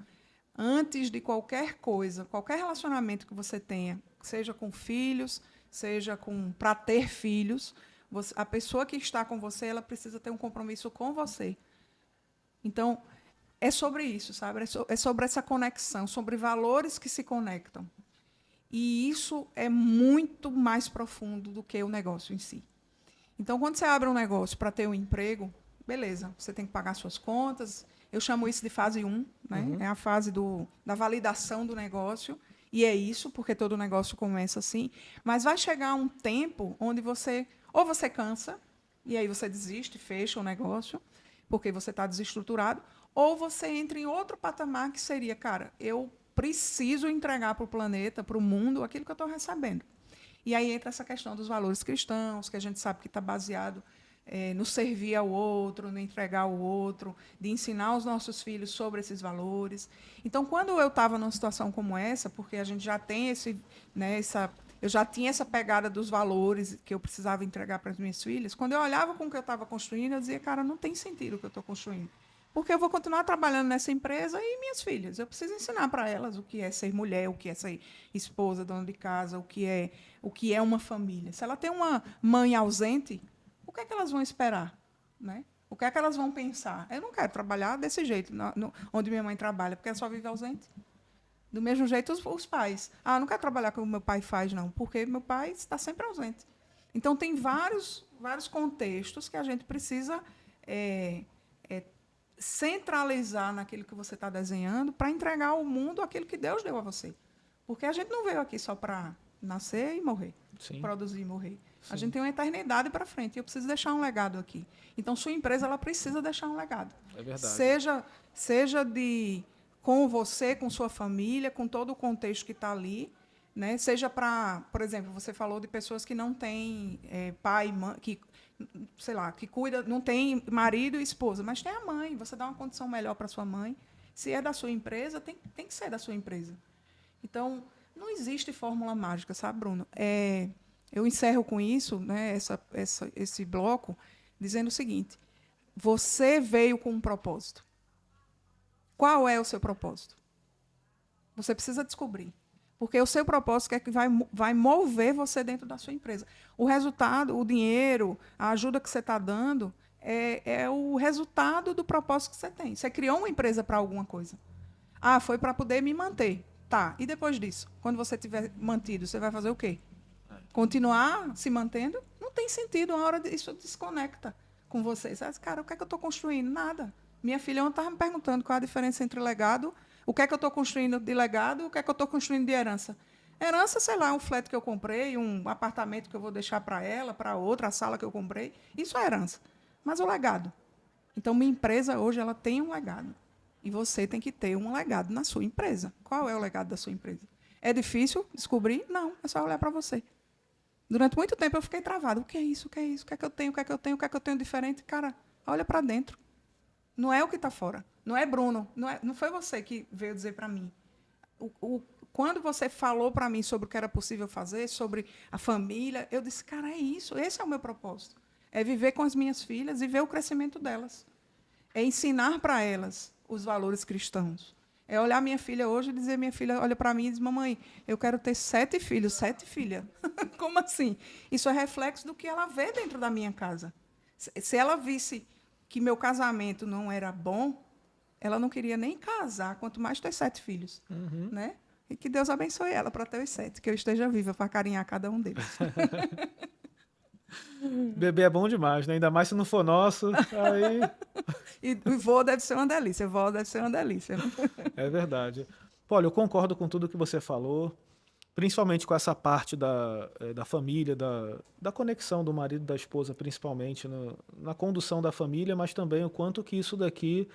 antes de qualquer coisa, qualquer relacionamento que você tenha, seja com filhos, seja para ter filhos, a pessoa que está com você, ela precisa ter um compromisso com você. Então, é sobre isso, sabe? É sobre essa conexão, sobre valores que se conectam. E isso é muito mais profundo do que o negócio em si. Então, quando você abre um negócio para ter um emprego, beleza, você tem que pagar suas contas. Eu chamo isso de fase 1, né? Uhum. É a fase da validação do negócio. E é isso, porque todo negócio começa assim. Mas vai chegar um tempo onde ou você cansa, e aí você desiste, fecha o negócio, porque você está desestruturado, ou você entra em outro patamar que seria, cara, eu preciso entregar para o planeta, para o mundo, aquilo que eu estou recebendo. E aí entra essa questão dos valores cristãos, que a gente sabe que está baseado no servir ao outro, no entregar ao outro, de ensinar os nossos filhos sobre esses valores. Então, quando eu estava numa situação como essa, porque a gente já tem eu já tinha essa pegada dos valores que eu precisava entregar para as minhas filhas, quando eu olhava com o que eu estava construindo, eu dizia, cara, não tem sentido o que eu estou construindo. Porque eu vou continuar trabalhando nessa empresa e minhas filhas. Eu preciso ensinar para elas o que é ser mulher, o que é ser esposa, dona de casa, o que é uma família. Se ela tem uma mãe ausente, o que é que elas vão esperar? Né? O que é que elas vão pensar? Eu não quero trabalhar desse jeito, onde minha mãe trabalha, porque ela só vive ausente. Do mesmo jeito, os pais. Ah, não quero trabalhar como meu pai faz, não, porque meu pai está sempre ausente. Então, tem vários contextos que a gente precisa centralizar naquilo que você está desenhando para entregar ao mundo aquilo que Deus deu a você. Porque a gente não veio aqui só para nascer e morrer, Sim. produzir e morrer. Sim. A gente tem uma eternidade para frente e eu preciso deixar um legado aqui. Então, sua empresa ela precisa deixar um legado. É verdade. Seja com você, com sua família, com todo o contexto que está ali, né? Seja para, por exemplo, você falou de pessoas que não têm pai, mãe, que sei lá, que cuida, não tem marido e esposa, mas tem a mãe. Você dá uma condição melhor para sua mãe. Se é da sua empresa, tem que ser da sua empresa. Então, não existe fórmula mágica, sabe, Bruno? Eu encerro com isso, né, esse bloco, dizendo o seguinte: você veio com um propósito. Qual é o seu propósito? Você precisa descobrir. Porque o seu propósito é que vai mover você dentro da sua empresa. O resultado, o dinheiro, a ajuda que você está dando, é o resultado do propósito que você tem. Você criou uma empresa para alguma coisa. Ah, foi para poder me manter. Tá, e depois disso? Quando você tiver mantido, você vai fazer o quê? Continuar se mantendo? Não tem sentido. Uma hora isso desconecta com você. Você diz, cara, o que é que eu estou construindo? Nada. Minha filha ontem estava me perguntando qual a diferença entre legado. O que é que eu estou construindo de legado e o que é que eu estou construindo de herança? Herança, sei lá, um flat que eu comprei, um apartamento que eu vou deixar para ela, para outra, a sala que eu comprei. Isso é herança. Mas o legado. Então, minha empresa hoje ela tem um legado. E você tem que ter um legado na sua empresa. Qual é o legado da sua empresa? É difícil descobrir? Não, é só olhar para você. Durante muito tempo eu fiquei travada. O que é isso? O que é isso? O que é que eu tenho? O que é que eu tenho? O que é que eu tenho diferente? Cara, olha para dentro. Não é o que está fora. Não é Bruno. Não foi você que veio dizer para mim. Quando você falou para mim sobre o que era possível fazer, sobre a família, eu disse, cara, é isso. Esse é o meu propósito. É viver com as minhas filhas e ver o crescimento delas. É ensinar para elas os valores cristãos. É olhar minha filha hoje e dizer, minha filha olha para mim e diz, mamãe, eu quero ter 7 filhos. 7 filhas? Como assim? Isso é reflexo do que ela vê dentro da minha casa. Se ela visse que meu casamento não era bom, ela não queria nem casar, quanto mais ter 7 filhos. Né? E que Deus abençoe ela para ter os 7, que eu esteja viva para carinhar cada um deles. Bebê é bom demais, né? Ainda mais se não for nosso, aí... E o voo deve ser uma delícia, voo deve ser uma delícia. É verdade. Pô, olha, eu concordo com tudo que você falou, principalmente com essa parte da família, da conexão do marido e da esposa, principalmente na condução da família, mas também o quanto que isso daqui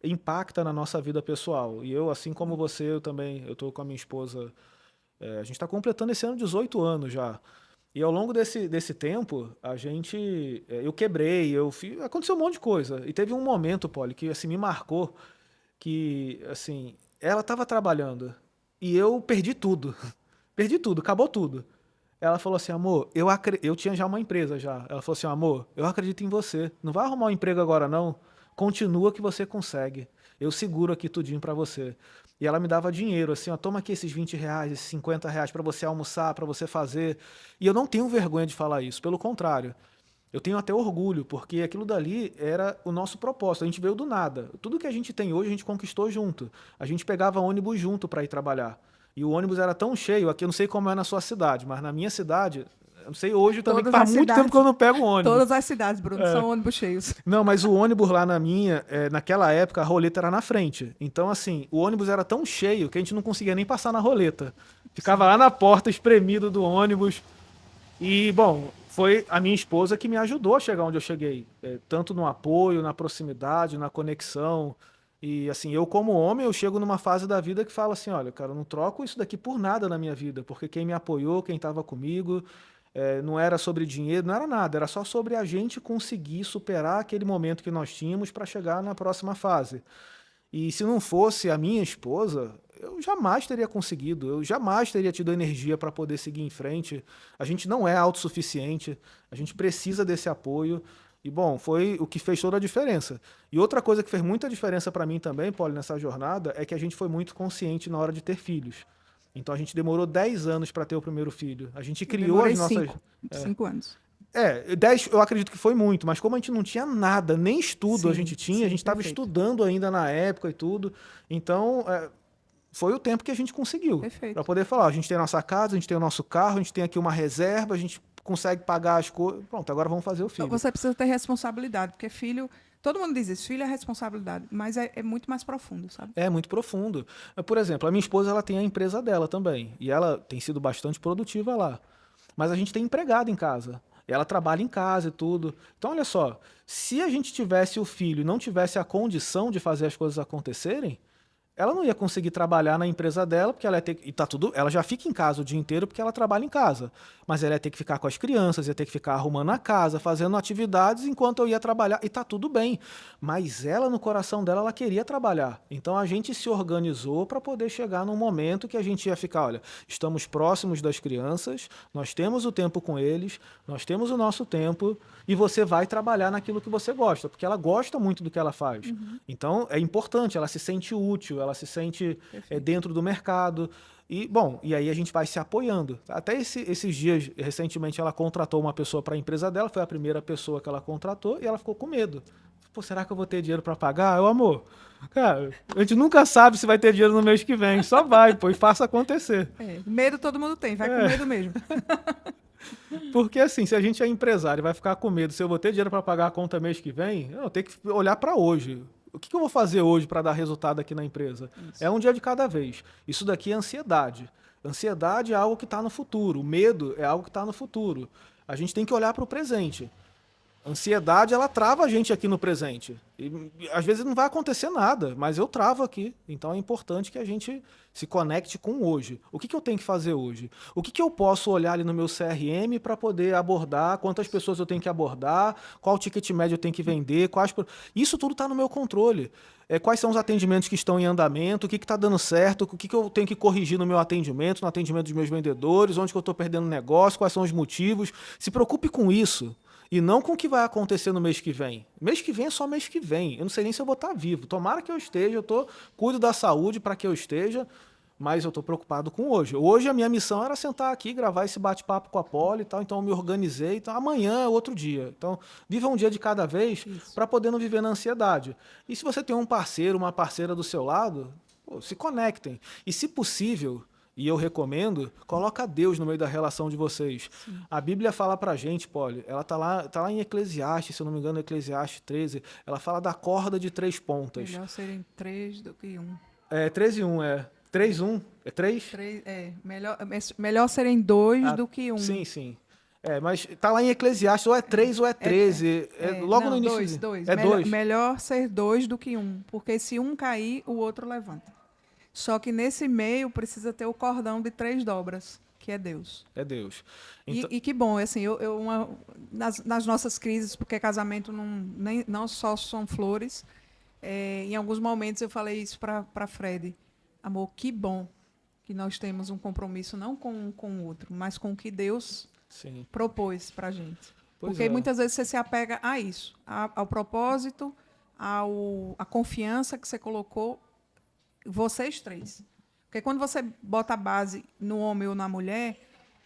impacta na nossa vida pessoal. E eu, assim como você, eu tô com a minha esposa, a gente está completando esse ano 18 anos já. E ao longo desse tempo, eu quebrei, aconteceu um monte de coisa. E teve um momento, Polly, que assim, me marcou, que assim, ela estava trabalhando e eu perdi tudo. Perdi tudo, acabou tudo. Ela falou assim, amor, eu tinha já uma empresa já. Ela falou assim, amor, eu acredito em você. Não vai arrumar um emprego agora não. Continua que você consegue. Eu seguro aqui tudinho pra você. E ela me dava dinheiro, assim, ó, toma aqui esses R$ 20, esses R$ 50 pra você almoçar, pra você fazer. E eu não tenho vergonha de falar isso, pelo contrário. Eu tenho até orgulho, porque aquilo dali era o nosso propósito. A gente veio do nada. Tudo que a gente tem hoje, a gente conquistou junto. A gente pegava ônibus junto para ir trabalhar. E o ônibus era tão cheio, aqui eu não sei como é na sua cidade, mas na minha cidade, eu não sei hoje também, que faz muito tempo que eu não pego ônibus. Todas as cidades, Bruno, são ônibus cheios. Não, mas o ônibus lá naquela época, a roleta era na frente. Então, assim, o ônibus era tão cheio que a gente não conseguia nem passar na roleta. Ficava lá na porta, espremido do ônibus. E, bom, foi a minha esposa que me ajudou a chegar onde eu cheguei. Tanto no apoio, na proximidade, na conexão. E, assim, eu como homem, eu chego numa fase da vida que fala assim, olha, cara, eu não troco isso daqui por nada na minha vida, porque quem me apoiou, quem estava comigo, não era sobre dinheiro, não era nada, era só sobre a gente conseguir superar aquele momento que nós tínhamos para chegar na próxima fase. E se não fosse a minha esposa, eu jamais teria conseguido, eu jamais teria tido energia para poder seguir em frente. A gente não é autossuficiente, a gente precisa desse apoio. E, bom, foi o que fez toda a diferença. E outra coisa que fez muita diferença para mim também, Paulo, nessa jornada, é que a gente foi muito consciente na hora de ter filhos. Então a gente demorou 10 anos para ter o primeiro filho. A gente criou as nossas... 5 anos. 10 eu acredito que foi muito, mas como a gente não tinha nada, nem estudo a gente tinha, a gente estava perfeito. estudando ainda na época e tudo. Então, foi o tempo que a gente conseguiu. Para poder falar, a gente tem a nossa casa, a gente tem o nosso carro, a gente tem aqui uma reserva, a gente consegue pagar as coisas. Pronto, agora vamos fazer o filho. Você precisa ter responsabilidade, porque filho... Todo mundo diz isso, filho é responsabilidade, mas é muito mais profundo, sabe? É muito profundo. Por exemplo, a minha esposa ela tem a empresa dela também, e ela tem sido bastante produtiva lá. Mas a gente tem empregado em casa. Ela trabalha em casa e tudo. Então, olha só, se a gente tivesse o filho e não tivesse a condição de fazer as coisas acontecerem, ela não ia conseguir trabalhar na empresa dela, porque ela ia ter, e tá tudo, ela já fica em casa o dia inteiro porque ela trabalha em casa. Mas ela ia ter que ficar com as crianças, ia ter que ficar arrumando a casa, fazendo atividades enquanto eu ia trabalhar, e tá tudo bem. Mas ela, no coração dela, ela queria trabalhar. Então a gente se organizou para poder chegar num momento que a gente ia ficar, olha, estamos próximos das crianças, nós temos o tempo com eles, nós temos o nosso tempo, e você vai trabalhar naquilo que você gosta, porque ela gosta muito do que ela faz. Então é importante, ela se sente útil, ela se sente dentro do mercado. E, bom, e aí a gente vai se apoiando. Até esses dias, recentemente, ela contratou uma pessoa para a empresa dela, foi a primeira pessoa que ela contratou, e ela ficou com medo. Pô, será que eu vou ter dinheiro para pagar? Eu, amor, cara, a gente nunca sabe se vai ter dinheiro no mês que vem. Só vai, pô, e faça acontecer. Medo todo mundo tem, vai com medo mesmo. Porque assim, se a gente é empresário e vai ficar com medo, se eu vou ter dinheiro para pagar a conta mês que vem, eu tenho que olhar para hoje. O que eu vou fazer hoje para dar resultado aqui na empresa? Isso. É um dia de cada vez. Isso daqui é ansiedade. Ansiedade é algo que está no futuro. O medo é algo que está no futuro. A gente tem que olhar para o presente. Ansiedade, ela trava a gente aqui no presente. E às vezes não vai acontecer nada, mas eu travo aqui. Então é importante que a gente se conecte com hoje. O que eu tenho que fazer hoje? O que eu posso olhar ali no meu CRM para poder abordar? Quantas pessoas eu tenho que abordar? Qual ticket médio eu tenho que vender? Isso tudo está no meu controle. Quais são os atendimentos que estão em andamento? O que está dando certo? O que eu tenho que corrigir no meu atendimento, no atendimento dos meus vendedores? Onde que eu estou perdendo negócio? Quais são os motivos? Se preocupe com isso. E não com o que vai acontecer no mês que vem. Mês que vem é só mês que vem. Eu não sei nem se eu vou estar vivo. Tomara que eu esteja, cuido da saúde para que eu esteja, mas eu estou preocupado com hoje. Hoje a minha missão era sentar aqui, gravar esse bate-papo com a Poli e tal, então eu me organizei. Então amanhã é outro dia. Então viva um dia de cada vez para poder não viver na ansiedade. E se você tem um parceiro, uma parceira do seu lado, pô, se conectem. E se possível, e eu recomendo, coloca Deus no meio da relação de vocês. Sim. A Bíblia fala pra gente, Poli, ela tá lá em Eclesiastes, se eu não me engano, Eclesiastes 13, ela fala da corda de 3 pontas. Melhor serem 3 do que 1. 3 e 1, 3, 1, 3? Melhor serem 2 do que 1. Sim, sim. Mas tá lá em Eclesiastes, ou é 3 ou é 13. Logo no início. 2. É 2. Melhor ser 2 do que 1, porque se um cair, o outro levanta. Só que nesse meio precisa ter o cordão de 3 dobras, que é Deus. É Deus. Então... E que bom, assim, nas nossas crises, porque casamento não só são flores, em alguns momentos eu falei isso para Fred. Amor, que bom que nós temos um compromisso não com um com o outro, mas com o que Deus propôs para a gente. Porque muitas vezes você se apega a isso, ao propósito, à confiança que você colocou, vocês 3. Porque quando você bota a base no homem ou na mulher,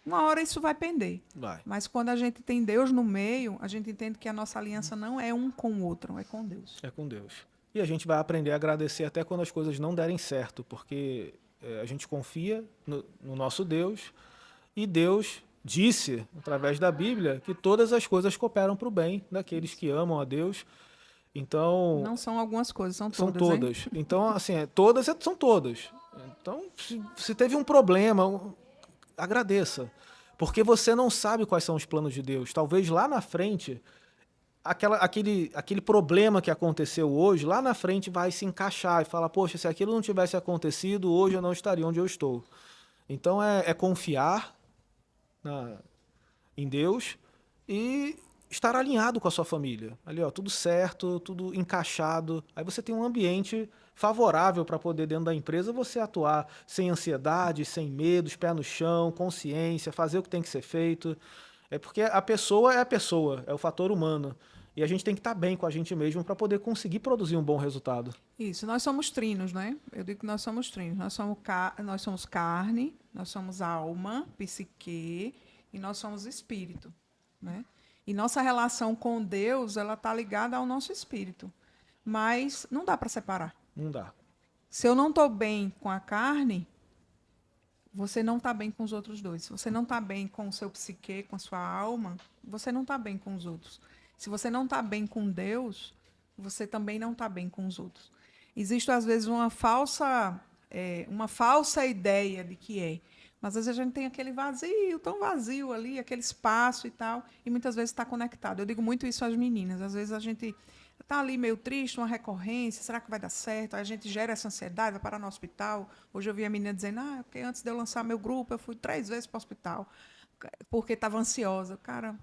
uma hora isso vai pender. Mas quando a gente tem Deus no meio, a gente entende que a nossa aliança não é um com o outro, é com Deus. É com Deus. E a gente vai aprender a agradecer até quando as coisas não derem certo, porque a gente confia no nosso Deus, e Deus disse, através da Bíblia, que todas as coisas cooperam para o bem daqueles que amam a Deus. Então, não são algumas coisas, são todas. São todas. Hein? Então, assim, todas são todas. Então, se teve um problema, agradeça. Porque você não sabe quais são os planos de Deus. Talvez lá na frente, aquele problema que aconteceu hoje, lá na frente vai se encaixar e falar, poxa, se aquilo não tivesse acontecido, hoje eu não estaria onde eu estou. Então, é confiar em Deus e estar alinhado com a sua família. Ali, ó, tudo certo, tudo encaixado. Aí você tem um ambiente favorável para poder, dentro da empresa, você atuar sem ansiedade, sem medos, pé no chão, consciência, fazer o que tem que ser feito. Porque a pessoa, é o fator humano. E a gente tem que estar bem com a gente mesmo para poder conseguir produzir um bom resultado. Isso, nós somos trinos, né? Eu digo que nós somos trinos. Nós somos carne, nós somos alma, psique e nós somos espírito, né? E nossa relação com Deus, ela está ligada ao nosso espírito. Mas não dá para separar. Não dá. Se eu não estou bem com a carne, você não está bem com os outros dois. Se você não está bem com o seu psique, com a sua alma, você não está bem com os outros. Se você não está bem com Deus, você também não está bem com os outros. Existe, às vezes, uma falsa ideia de que é. Mas às vezes a gente tem aquele vazio, tão vazio ali, aquele espaço e tal, e muitas vezes está conectado. Eu digo muito isso às meninas. Às vezes a gente está ali meio triste, uma recorrência, será que vai dar certo? Aí a gente gera essa ansiedade, vai parar no hospital. Hoje eu vi a menina dizendo, porque antes de eu lançar meu grupo, eu fui 3 vezes para o hospital, porque estava ansiosa. Cara,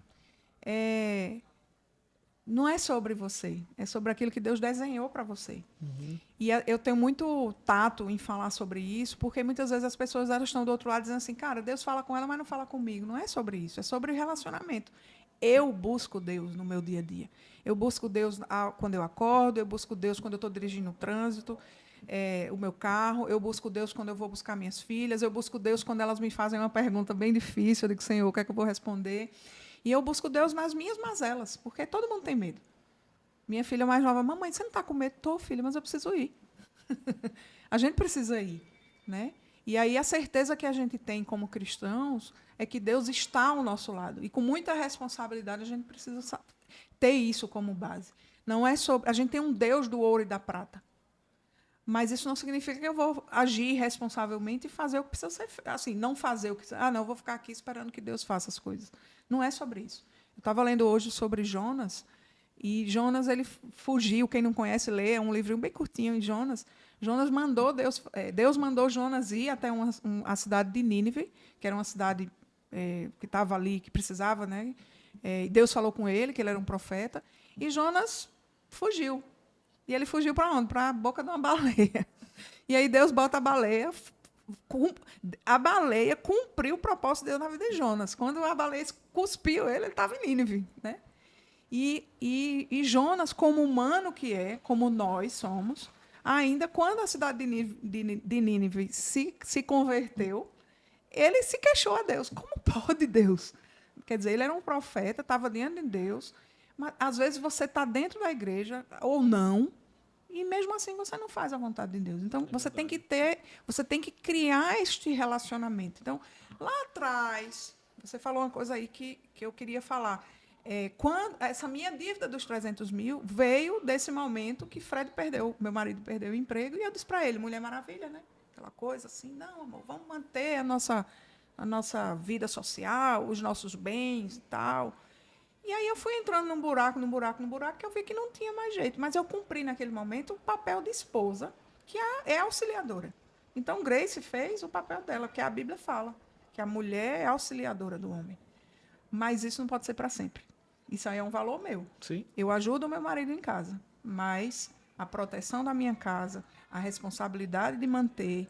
não é sobre você, é sobre aquilo que Deus desenhou para você. Uhum. E eu tenho muito tato em falar sobre isso, porque muitas vezes as pessoas elas estão do outro lado dizendo assim, cara, Deus fala com ela, mas não fala comigo. Não é sobre isso, é sobre relacionamento. Eu busco Deus no meu dia a dia. Eu busco Deus quando eu acordo, eu busco Deus quando eu estou dirigindo o trânsito, o meu carro, eu busco Deus quando eu vou buscar minhas filhas, eu busco Deus quando elas me fazem uma pergunta bem difícil, eu digo, Senhor, o que é que eu vou responder? E eu busco Deus nas minhas mazelas, porque todo mundo tem medo. Minha filha mais nova, mamãe, você não está com medo? Estou, filha, mas eu preciso ir. A gente precisa ir, né? E aí a certeza que a gente tem como cristãos é que Deus está ao nosso lado. E com muita responsabilidade a gente precisa ter isso como base. Não é sobre... A gente tem um Deus do ouro e da prata. Mas isso não significa que eu vou agir responsavelmente e fazer o que precisa ser feito. Assim, não fazer o que... não, eu vou ficar aqui esperando que Deus faça as coisas. Não é sobre isso. Eu estava lendo hoje sobre Jonas, e Jonas ele fugiu. Quem não conhece, lê, é um livrinho bem curtinho em Jonas. Deus mandou Jonas ir até a cidade de Nínive, que era uma cidade que estava ali, que precisava, né? Deus falou com ele, que ele era um profeta, e Jonas fugiu. E ele fugiu para onde? Para a boca de uma baleia. E aí Deus bota a baleia. A baleia cumpriu o propósito de Deus na vida de Jonas. Quando a baleia cuspiu ele estava em Nínive, né? E Jonas, como humano que é, como nós somos, ainda quando a cidade de Nínive se converteu, ele se queixou a Deus. Como pode Deus? Quer dizer, ele era um profeta, estava diante de Deus, mas às vezes você está dentro da igreja ou não, e mesmo assim você não faz a vontade de Deus. Então, você tem que criar este relacionamento. Então, lá atrás, você falou uma coisa aí que eu queria falar. Quando essa minha dívida dos 300 mil veio desse momento que meu marido perdeu o emprego, e eu disse para ele, Mulher Maravilha, né? Aquela coisa assim, não, amor, vamos manter a nossa vida social, os nossos bens e tal. E aí eu fui entrando num buraco, que eu vi que não tinha mais jeito. Mas eu cumpri naquele momento o papel de esposa, que é auxiliadora. Então, Grace fez o papel dela, que a Bíblia fala, que a mulher é auxiliadora do homem. Mas isso não pode ser para sempre. Isso aí é um valor meu. Sim. Eu ajudo o meu marido em casa, mas a proteção da minha casa, a responsabilidade de manter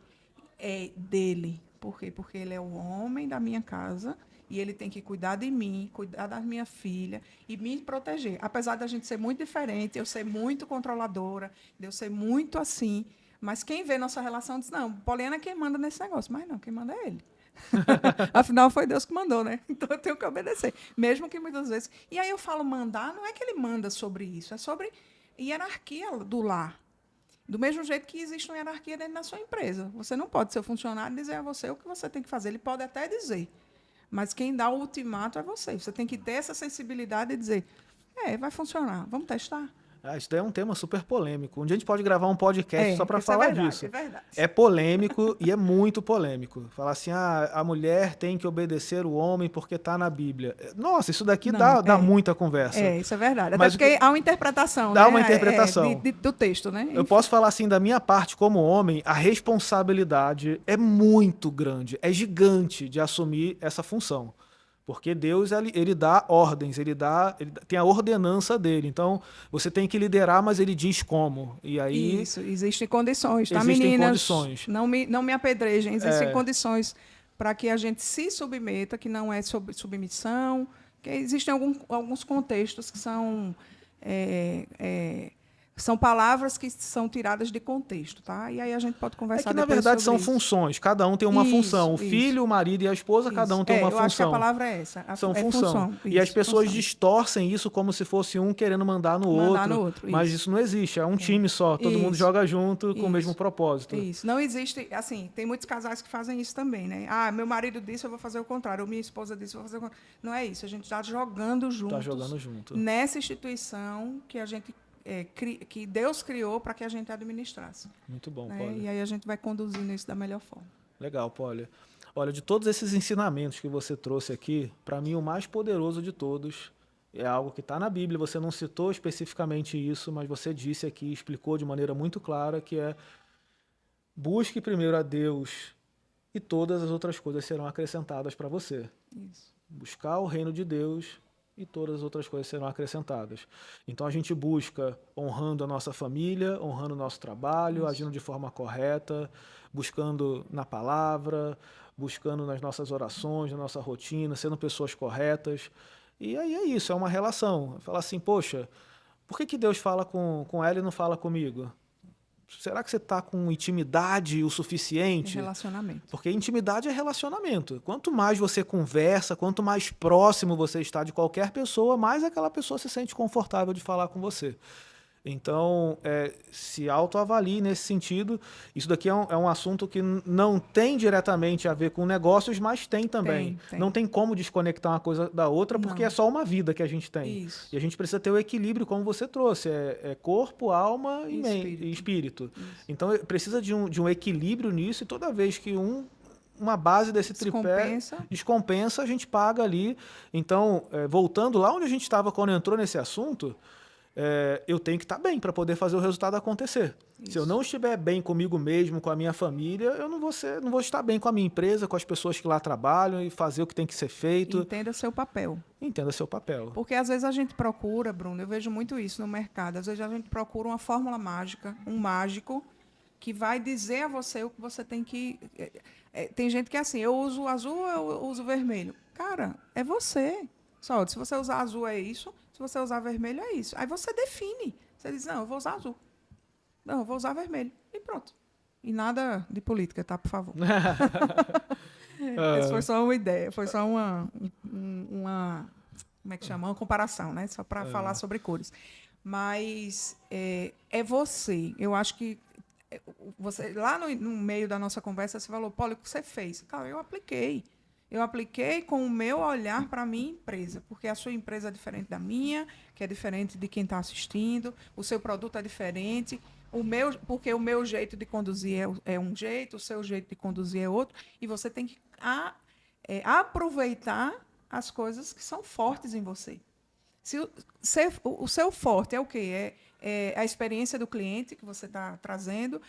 é dele. Por quê? Porque ele é o homem da minha casa e ele tem que cuidar de mim, cuidar da minha filha e me proteger. Apesar da gente ser muito diferente, eu ser muito controladora, eu ser muito assim, mas quem vê nossa relação diz, não, Poliana é quem manda nesse negócio. Mas não, quem manda é ele. Afinal, foi Deus que mandou, né? Então, eu tenho que obedecer. Mesmo que muitas vezes... E aí eu falo mandar, não é que ele manda sobre isso, é sobre hierarquia do lar. Do mesmo jeito que existe uma hierarquia dentro da sua empresa. Você não pode ser funcionário e dizer a você o que você tem que fazer. Ele pode até dizer, mas quem dá o ultimato é você. Você tem que ter essa sensibilidade e dizer, vai funcionar, vamos testar. Isso daí é um tema super polêmico. Um dia a gente pode gravar um podcast só para falar disso. É verdade. É polêmico e é muito polêmico. Falar assim, a mulher tem que obedecer o homem porque está na Bíblia. Nossa, isso daqui dá muita conversa. Isso é verdade. Até Mas porque há uma interpretação. Dá uma interpretação. Do texto, né? Eu posso falar assim, da minha parte como homem, a responsabilidade é muito grande, é gigante de assumir essa função. Porque Deus, ele dá ordens, ele tem a ordenança dele. Então, você tem que liderar, mas ele diz como. E aí, isso, existem condições, tá, existem meninas? Condições. Não me apedrejem, existem condições para que a gente se submeta, que não é submissão, que existem alguns contextos que são... são palavras que são tiradas de contexto, tá? E aí a gente pode conversar depois. Na verdade, são isso. funções. Cada um tem uma função. O filho, o marido e a esposa, cada um tem uma função. Eu acho que a palavra é essa. São função. E as pessoas distorcem isso como se fosse um querendo mandar no outro. Mas isso não existe. É um time só. Todo mundo joga junto com o mesmo propósito. Isso. Não existe... Assim, tem muitos casais que fazem isso também, né? Meu marido disse, eu vou fazer o contrário. Ou minha esposa disse, eu vou fazer o contrário. Não é isso. A gente está jogando juntos. Está jogando junto. Nessa instituição que a gente... que Deus criou para que a gente administrasse. Muito bom, Poli. E aí a gente vai conduzindo isso da melhor forma. Legal, Poli. Olha, de todos esses ensinamentos que você trouxe aqui, para mim o mais poderoso de todos é algo que está na Bíblia. Você não citou especificamente isso, mas você disse aqui, explicou de maneira muito clara, que é: busque primeiro a Deus e todas as outras coisas serão acrescentadas para você. Isso. Buscar o reino de Deus e todas as outras coisas serão acrescentadas. Então a gente busca honrando a nossa família, honrando o nosso trabalho, agindo de forma correta, buscando na palavra, buscando nas nossas orações, na nossa rotina, sendo pessoas corretas. E aí é isso, é uma relação. Falar assim, poxa, por que Deus fala com ela e não fala comigo? Será que você está com intimidade o suficiente? Relacionamento. Porque intimidade é relacionamento. Quanto mais você conversa, quanto mais próximo você está de qualquer pessoa, mais aquela pessoa se sente confortável de falar com você. Então, se autoavalie nesse sentido. Isso daqui é um assunto que não tem diretamente a ver com negócios, mas tem também. Tem. Não tem como desconectar uma coisa da outra, porque é só uma vida que a gente tem. Isso. E a gente precisa ter o equilíbrio, como você trouxe. É corpo, alma e espírito. Então, precisa de um equilíbrio nisso, e toda vez que um uma base desse tripé descompensa, a gente paga ali. Então, voltando lá onde a gente estava quando entrou nesse assunto, eu tenho que estar bem para poder fazer o resultado acontecer. Isso. Se eu não estiver bem comigo mesmo, com a minha família, eu não vou estar bem com a minha empresa, com as pessoas que lá trabalham e fazer o que tem que ser feito. Entenda seu papel. Entenda seu papel. Porque às vezes a gente procura, Bruno, eu vejo muito isso no mercado, às vezes a gente procura uma fórmula mágica, um mágico, que vai dizer a você o que você tem que... tem gente que é assim, eu uso azul, eu uso vermelho. Cara, é você. Só, se você usar azul é isso, se você usar vermelho é isso. Aí você define. Você diz, não, eu vou usar azul. Não, eu vou usar vermelho. E pronto. E nada de política, tá? Por favor. Essa foi só uma ideia, foi só uma como é que chama? Uma comparação, né? Só para falar sobre cores. Mas é você. Eu acho que você lá no meio da nossa conversa, você falou, Paulo, o que você fez? Cara, eu apliquei. Eu apliquei com o meu olhar para a minha empresa, porque a sua empresa é diferente da minha, que é diferente de quem está assistindo, o seu produto é diferente, porque o meu jeito de conduzir é um jeito, o seu jeito de conduzir é outro, e você tem que aproveitar as coisas que são fortes em você. O seu forte é o quê? É a experiência do cliente que você está trazendo,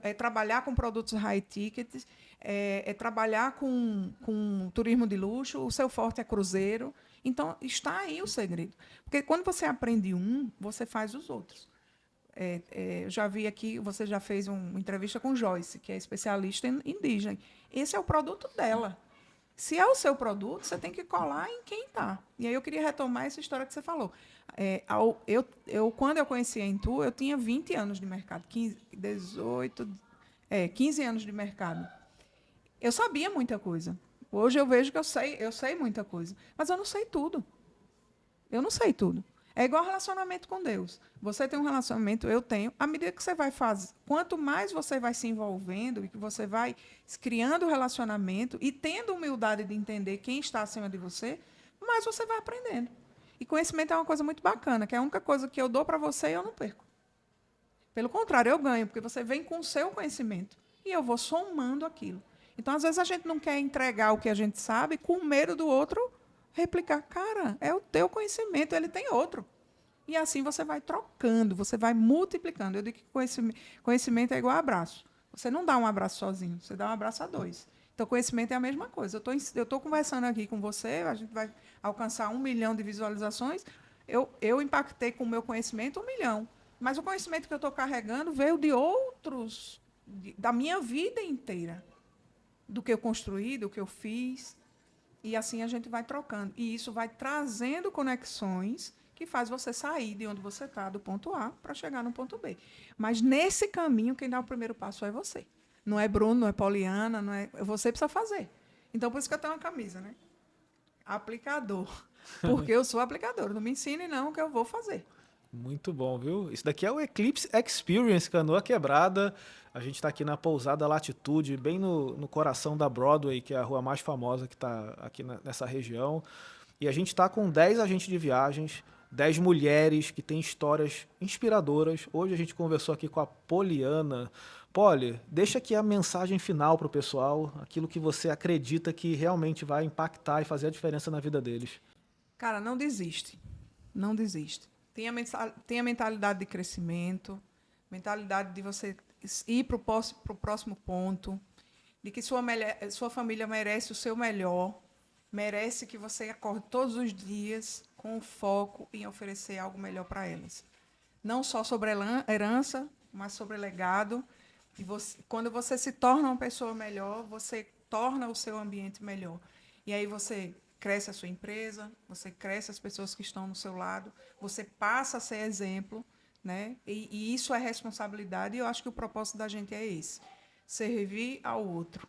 é trabalhar com produtos high ticket, é trabalhar com turismo de luxo, o seu forte é cruzeiro. Então, está aí o segredo. Porque quando você aprende você faz os outros. Eu já vi aqui, você já fez uma entrevista com Joyce, que é especialista em Disney. Esse é o produto dela. Se é o seu produto, você tem que colar em quem está. E aí eu queria retomar essa história que você falou. Quando eu conheci a Intu, eu tinha 20 anos de mercado, 15 anos de mercado. Eu sabia muita coisa. Hoje eu vejo que eu sei muita coisa. Mas eu não sei tudo. Eu não sei tudo. É igual relacionamento com Deus. Você tem um relacionamento, eu tenho. À medida que você vai fazer, quanto mais você vai se envolvendo e que você vai criando relacionamento e tendo humildade de entender quem está acima de você, mais você vai aprendendo. E conhecimento é uma coisa muito bacana, que é a única coisa que eu dou para você e eu não perco. Pelo contrário, eu ganho, porque você vem com o seu conhecimento e eu vou somando aquilo. Então, às vezes, a gente não quer entregar o que a gente sabe com medo do outro replicar. Cara, é o teu conhecimento, ele tem outro. E assim você vai trocando, você vai multiplicando. Eu digo que conhecimento é igual a abraço. Você não dá um abraço sozinho, você dá um abraço a dois. Então, conhecimento é a mesma coisa. Eu estou conversando aqui com você, a gente vai alcançar 1 milhão de visualizações. Eu impactei com o meu conhecimento 1 milhão. Mas o conhecimento que eu estou carregando veio de outros, da minha vida inteira. Do que eu construí, do que eu fiz. E assim a gente vai trocando. E isso vai trazendo conexões que faz você sair de onde você está, do ponto A, para chegar no ponto B. Mas nesse caminho, quem dá o primeiro passo é você. Não é Bruno, não é Poliana, não é... Você precisa fazer. Então, por isso que eu tenho uma camisa, né? Aplicador. Porque eu sou aplicador. Não me ensine, não, que eu vou fazer. Muito bom, viu? Isso daqui é o Eclipse Experience, Canoa Quebrada. A gente está aqui na Pousada Latitude, bem no coração da Broadway, que é a rua mais famosa que está aqui nessa região. E a gente está com 10 agentes de viagens, 10 mulheres que têm histórias inspiradoras. Hoje a gente conversou aqui com a Poliana. Poli, deixa aqui a mensagem final para o pessoal, aquilo que você acredita que realmente vai impactar e fazer a diferença na vida deles. Cara, não desiste. Não desiste. Tenha mentalidade de crescimento, mentalidade de você ir para o próximo ponto, de que sua família merece o seu melhor, merece que você acorde todos os dias com foco em oferecer algo melhor para elas. Não só sobre herança, mas sobre legado. E quando você se torna uma pessoa melhor, você torna o seu ambiente melhor. E aí você cresce a sua empresa, você cresce as pessoas que estão no seu lado, você passa a ser exemplo, né? E isso é responsabilidade, e eu acho que o propósito da gente é esse, servir ao outro.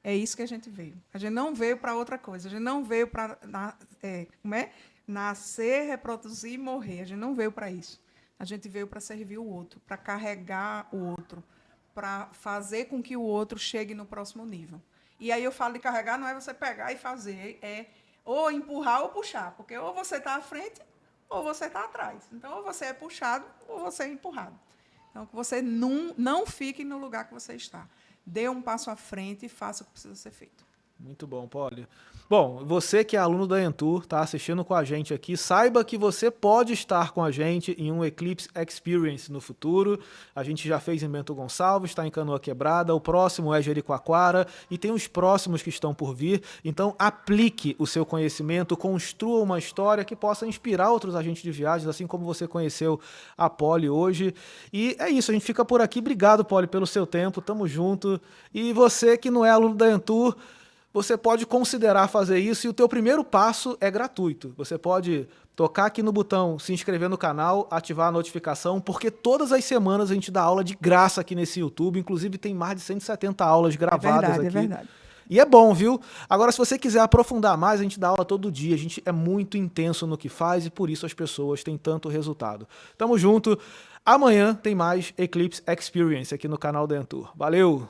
É isso que a gente veio. A gente não veio para outra coisa, a gente não veio para nascer, reproduzir e morrer, a gente não veio para isso. A gente veio para servir o outro, para carregar o outro, para fazer com que o outro chegue no próximo nível. E aí eu falo de carregar, não é você pegar e fazer, é ou empurrar ou puxar, porque ou você está à frente ou você está atrás. Então, ou você é puxado ou você é empurrado. Então, que você não fique no lugar que você está. dê um passo à frente e faça o que precisa ser feito. Muito bom, Poli. Bom, você que é aluno da Entur, está assistindo com a gente aqui, saiba que você pode estar com a gente em um Eclipse Experience no futuro. A gente já fez em Bento Gonçalves, está em Canoa Quebrada, o próximo é Jericoacoara e tem os próximos que estão por vir. Então, aplique o seu conhecimento, construa uma história que possa inspirar outros agentes de viagens, assim como você conheceu a Poli hoje. E é isso, a gente fica por aqui. Obrigado, Poli, pelo seu tempo, tamo junto. E você que não é aluno da Entur, você pode considerar fazer isso e o teu primeiro passo é gratuito. Você pode tocar aqui no botão se inscrever no canal, ativar a notificação, porque todas as semanas a gente dá aula de graça aqui nesse YouTube. Inclusive tem mais de 170 aulas gravadas aqui. É verdade. E é bom, viu? Agora, se você quiser aprofundar mais, a gente dá aula todo dia. A gente é muito intenso no que faz e por isso as pessoas têm tanto resultado. Tamo junto. Amanhã tem mais Eclipse Experience aqui no canal da Entur. Valeu!